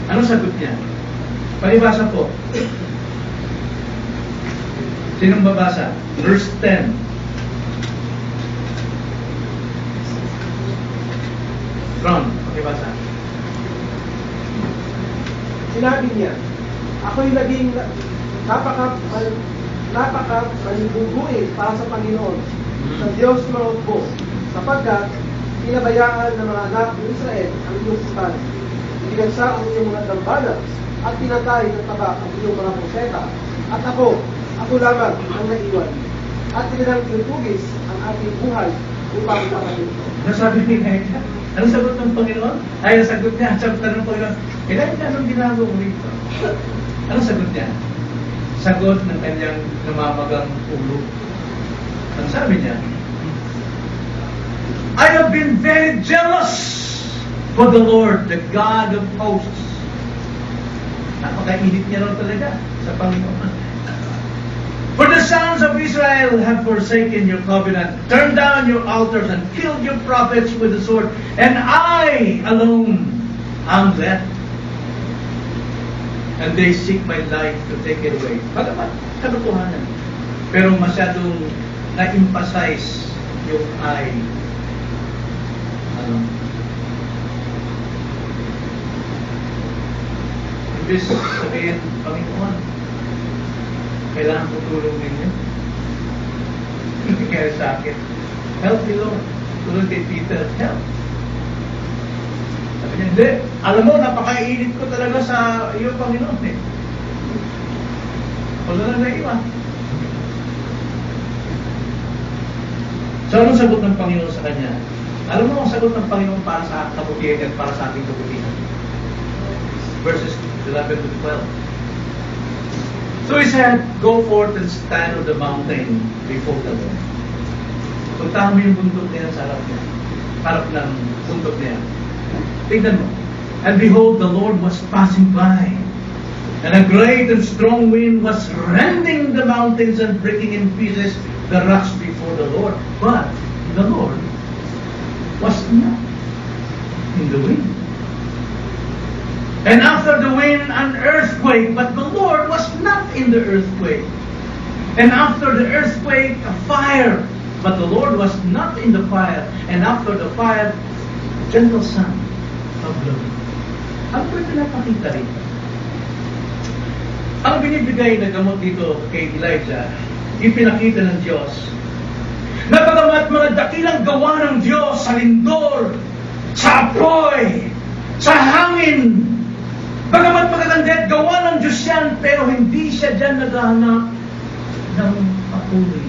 Ano sagot niya? Palibasa po. Sinong babasa? Verse 10. Ron, palibasa. Sinabi niya, ako'y naging napaka-manibubuin para sa Panginoon, sa Diyos Mautbo, sapagkat pinabayaan ng mga anak ng Israel ang iyong putan. Binagsa ang iyong mga dambana at pinatay ng taba ang iyong mga proseta. At ako lamang ang naiwan. At kanilang tinutugis ang ating buhay upang makasin. Ano sabi ni Elijah? Anong sagot ng Panginoon? Ay, ang sagot niya, sagot ng Panginoon, Elijah, anong ginagawa mo rito? Anong sagot niya? Sagot ng kanyang namamagang ulo. Ang sabi niya, I have been very jealous for the Lord, the God of hosts. Napakainit niya raw talaga sa Panginoon. For the sons of Israel have forsaken your covenant, turned down your altars, and killed your prophets with the sword, and I alone am left. And they seek my life to take it away. Bagamat katotohanan. Pero masyadong na-emphasize yung I. Imbes sabihin, Panginoon, kailangan ko tulong ninyo. Hindi kaya sa akin. Help me, Lord. Tulong kay Peter, help. Sabi niya, hindi. Alam mo, napakainit ko talaga sa iyo, Panginoon. Wala na naiwan. So, anong sagot ng Panginoon sa kanya? Alam mo ang sagot ng Panginoon para sa kabutihan at para sa ating kabutihan? Verses 11 to 12. So he said, go forth and stand on the mountain before the Lord. Puntahan mo yung bundok niya sa harap niya. Harap ng bundok niya. Tignan mo. And behold, the Lord was passing by. And a great and strong wind was rending the mountains and breaking in pieces the rocks before the Lord. But the Lord was not in the wind. And after the wind, an earthquake, but the Lord was not in the earthquake. And after the earthquake, a fire, but the Lord was not in the fire. And after the fire, a gentle sound of blowing. Ano po yung pinapakita rito? Ang binibigay na gamot dito kay Elijah, ipinakita ng Diyos, na bagamat mga dakilang gawa ng Diyos sa lindol, sa apoy, sa hangin, bagamat magaganda at gawa ng Diyos yan, pero hindi siya dyan naghahanap ng patuloy.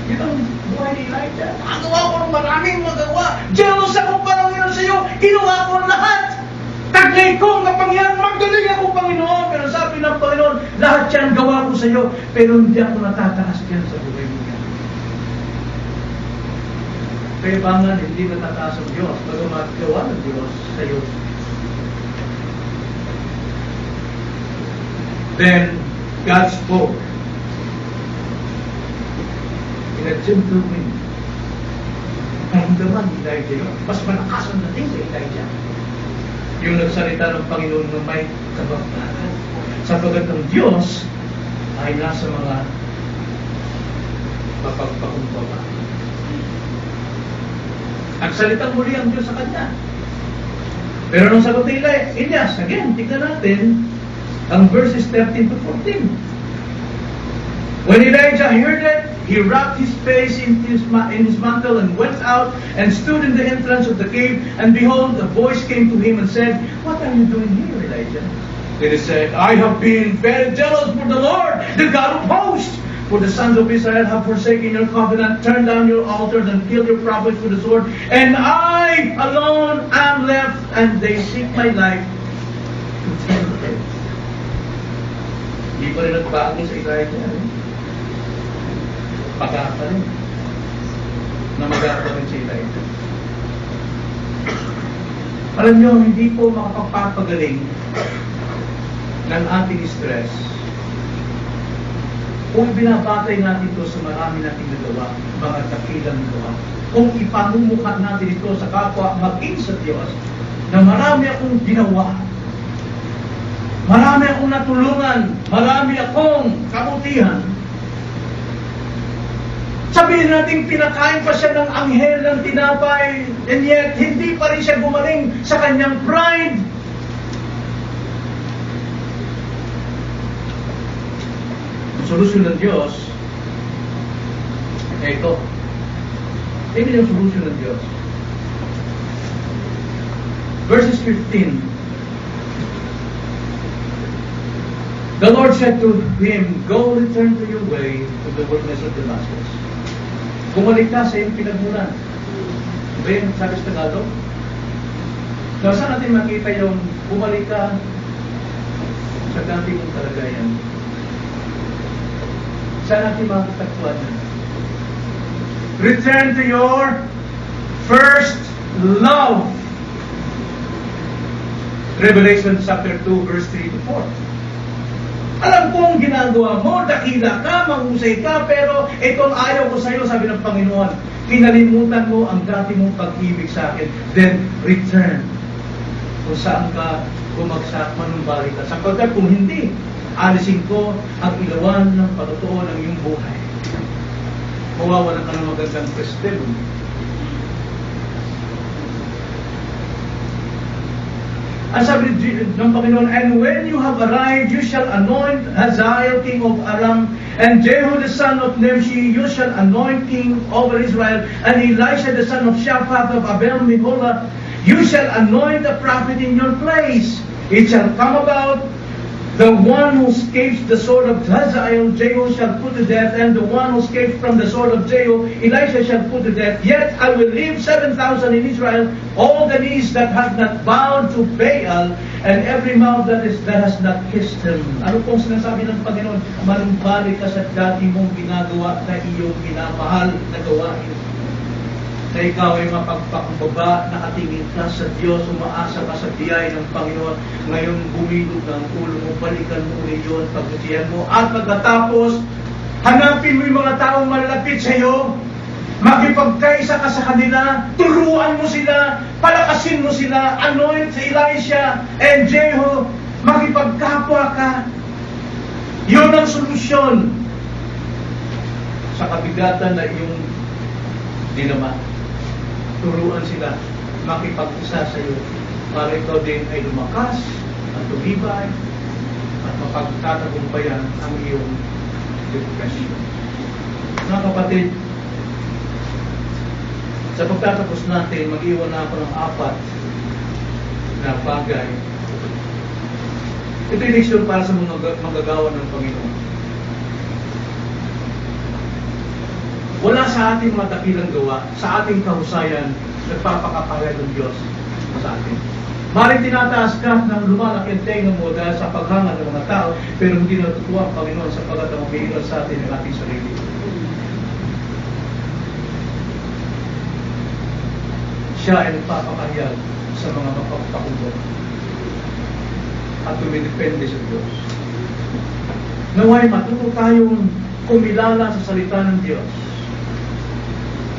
Yun ang buhay ni Elijah. Nagawa ko ng maraming magawa. Jealous ako Panginoon sa iyo. Ginawa ko lahat. Taglay ko ang kapangyarihan. Magaling ako, Panginoon. Pero sabi ng Panginoon, lahat yan gawa ko sa iyo. Pero hindi ako natataas dyan sa buhay mo yan. kayabangan, hindi natataas ang Diyos. Bagamat gawa ng Diyos sa iyo. Then, God spoke in a gentle wind. Naramdaman ni Elijah yun. Mas malakas ang dating sa Elijah. Yung nagsalita ng Panginoon na may kabagdagan. Sapagat ang Diyos ay nasa mga mapagpakumbaba. Nagsalitang muli ang Diyos sa kanya. Pero nung sagot ni Elias, again, tignan natin ang verses 13 to 14. When Elijah heard it, he wrapped his face in his mantle and went out and stood in the entrance of the cave. And behold, a voice came to him and said, "What are you doing here, Elijah?" Then he said, "I have been very jealous for the Lord, the God of hosts. For the sons of Israel have forsaken your covenant, turned down your altars, and killed your prophets with the sword. And I alone am left, and they seek my life to take it." Hindi pa rin nagbago sa Elijah. Pagkaka rin. Namagaka rin si Elijah. Alam nyo, hindi po makapagpapagaling ng ating stress kung binabatay natin ito sa marami nating nagawa, mga dakilang gawa. Kung ipamumukha natin ito sa kapwa, maging sa Diyos, na marami akong ginawa, marami akong natulungan, marami akong kabutihan. Sabihin natin, pinakain pa siya ng anghel ng tinapay, and yet, hindi pa rin siya gumaling sa kanyang pride. Ang solusyon ng Diyos, ito. Ito yung solusyon ng Diyos. Verses 15. The Lord said to him, "Go, return to your way to the wilderness of Damascus." Bumalik ka sa iyong pinagmulan. Diba yung sabi sa Tagalog? So, saan natin makita yung bumalik ka sa dati mong kalagayan? Saan natin makatagpuan yan? Return to your first love. Revelation chapter 2, verse 3 to 4. Alam kong ginagawa mo, dakila ka, mahusay ka, pero itong ayaw ko sa iyo, sabi ng Panginoon. Kinalimutan mo ang dati mong pag-ibig sa akin. Then, return. Kung saan ka bumagsak, manumbalik ka. Sapagkat kung hindi, alisin ko ang ilawan ng patutuo ng iyong buhay. Mawawalan ka ng magandang testimony. Ang sabi ng Panginoon, "And when you have arrived, you shall anoint Hazael king of Aram, and Jehu the son of Nimshi, you shall anoint king over Israel, and Elisha the son of Shaphat of Abel-Meholah, you shall anoint a prophet in your place. It shall come about, the one who escapes the sword of Hazael, Jehu shall put to death, and the one who escapes from the sword of Jehu, Elisha shall put to death. Yet I will leave 7,000 in Israel, all the knees that have not bowed to Baal, and every mouth that has not kissed him." Ano pong sinasabi ng Panginoon? Manumbalik ka sa dati mong ginagawa na iyong minamahal na gawain. Na ikaw ay mapagpakumbaba, nakatingin ka sa Diyos, umaasa ka sa biyaya ng Panginoon. Ngayon, bumilog ang ulo mo, balikan mo ulit yun, pagkasiyan mo. At pagkatapos, hanapin mo yung mga taong malapit sa iyo, makipagkaisa ka sa kanila, turuan mo sila, palakasin mo sila, anoint si Elisha and Jehu, makipagkapwa ka. Yun ang solusyon sa kabigatan na iyong dinama. Turuan sila, makipag-isa sa iyo, para ikaw din ay lumakas at tumibay at mapagtatagumpayan ang iyong depression. Mga kapatid, sa pagtatapos natin, mag-iwan na ako ng 4 na bagay. Ito yung leksyon para sa mga magagawa ng Panginoon. Wala sa ating mga dakilang gawa, sa ating kahusayan, nagpapakapahayag ng Diyos sa atin. Maring tinataas ka ng lumalaki ang tenga mo dahil sa paghanga ng mga tao, pero hindi natutuwa ang Panginoon sapagkat ang umiiral sa atin ng ating sarili. siya ay nagpapakahayag sa mga mapagpakumbot at dumidepende sa Diyos. Naway matuto tayong kumilala sa salita ng Diyos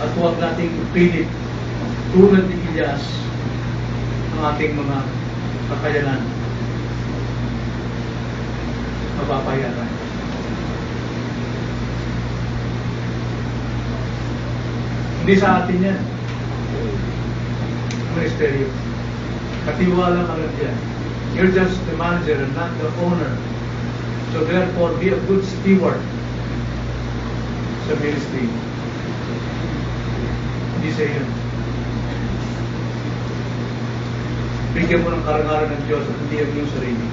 at huwag nating ipilit tulad ni Elias ang ating mga kakayanan. Mapapayaran. Hindi sa atin yan. Ministeryo. Katiwala ka lang yan. You're just the manager and not the owner. So therefore, be a good steward sa ministry. Hindi sa iyo. Bigyan mo ng karangalan ng Diyos at hindi ang iyong sarili.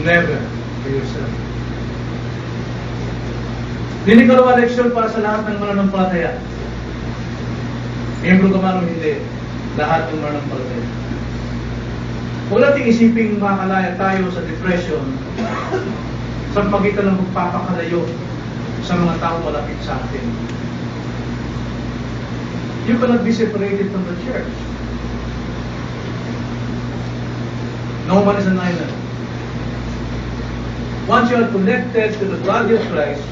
Never for yourself. Hindi kalawa leksyon para sa lahat ng mananampalataya. Miyembro ka man o hindi, lahat ng mananampalataya. Huwag nating isiping makakalaya tayo sa depression sa pagitan ng magpapakalayo sa mga tao malapit sa atin. You cannot be separated from the church. No man is an island. Once you are connected to the body of Christ,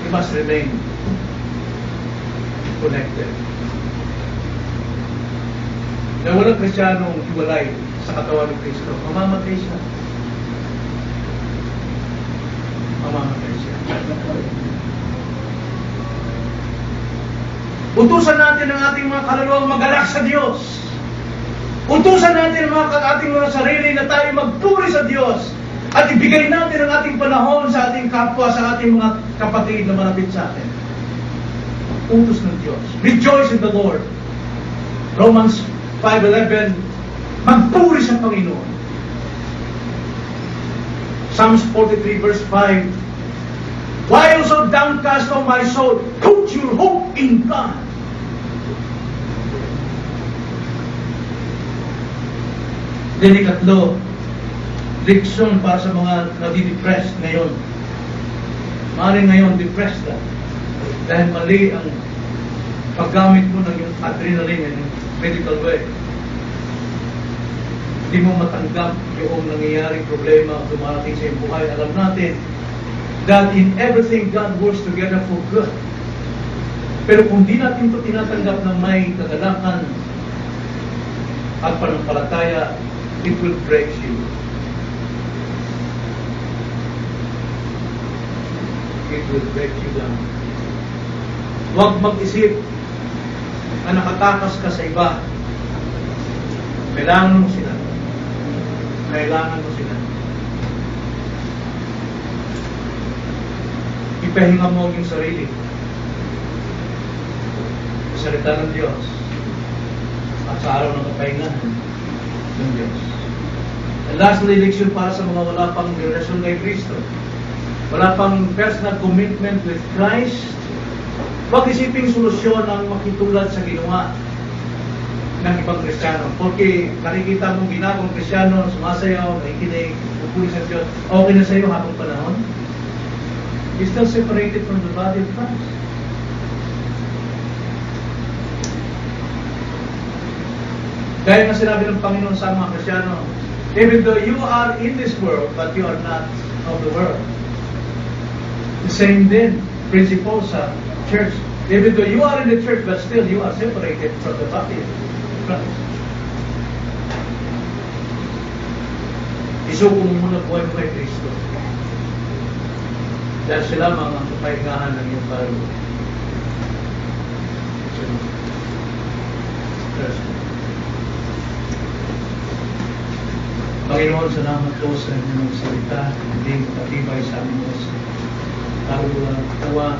you must remain connected. Na walang Kristiyanong hiwalay sa katawan ng Kristo, mamamatay siya. Mamamatay siya. Utusan natin ang ating mga kaluluwang magalak sa Diyos. Utusan natin ang ating mga sarili na tayo magpuri sa Diyos. At ibigay natin ang ating panahon sa ating kapwa, sa ating mga kapatid na malapit sa atin. Utos ng Diyos. Rejoice in the Lord. Romans 5:11, magpuri sa Panginoon. Psalms 43 verse 5, why also downcast, O my soul, put your hope in God. Then ikatlo, leksyon para sa mga nadi-depressed ngayon. Maaaring ngayon depressed ka dahil mali ang paggamit mo ng yung adrenaline in medical way. Hindi mo matanggap yung nangyayaring problema o dumarating sa iyong buhay. Alam natin that in everything God works together for good. Pero kung di natin ito tinatanggap na may kagalakan at panampalataya, it will break you. It will break you down. Huwag mag-isip na nakatakas ka sa iba. Kailangan mo sila. Kailangan mo sila. Ipahinga mo yung sarili. Salita ng Diyos. At sa araw ng kapahingahan ng Diyos. And lastly, leksyon para sa mga wala pang relasyon kay Kristo. Wala pang personal commitment with Christ. Huwag isiping solusyon ang makitulad sa ginawa ng ibang Kristiyano. Porque nakikita mong ginagawang Kristiyano, sumasayaw, nakikinig, pupuli sa Diyos, okay na sa iyo habang panahon. You're still separated from the body of Christ. Dahil nga sinabi ng Panginoon sa mga Kristiyano, even though you are in this world, but you are not of the world. The same din, principle sa church. Even though you are in the church, but still you are separated from the body of Christ. Isuko mo muna buhay mo kay Kristo. Dahil sila mga kapahingahan ng iyong kaluluwa. Panginoon, salamat po sa inyong salita, hindi patibay sa aming kaluluwa.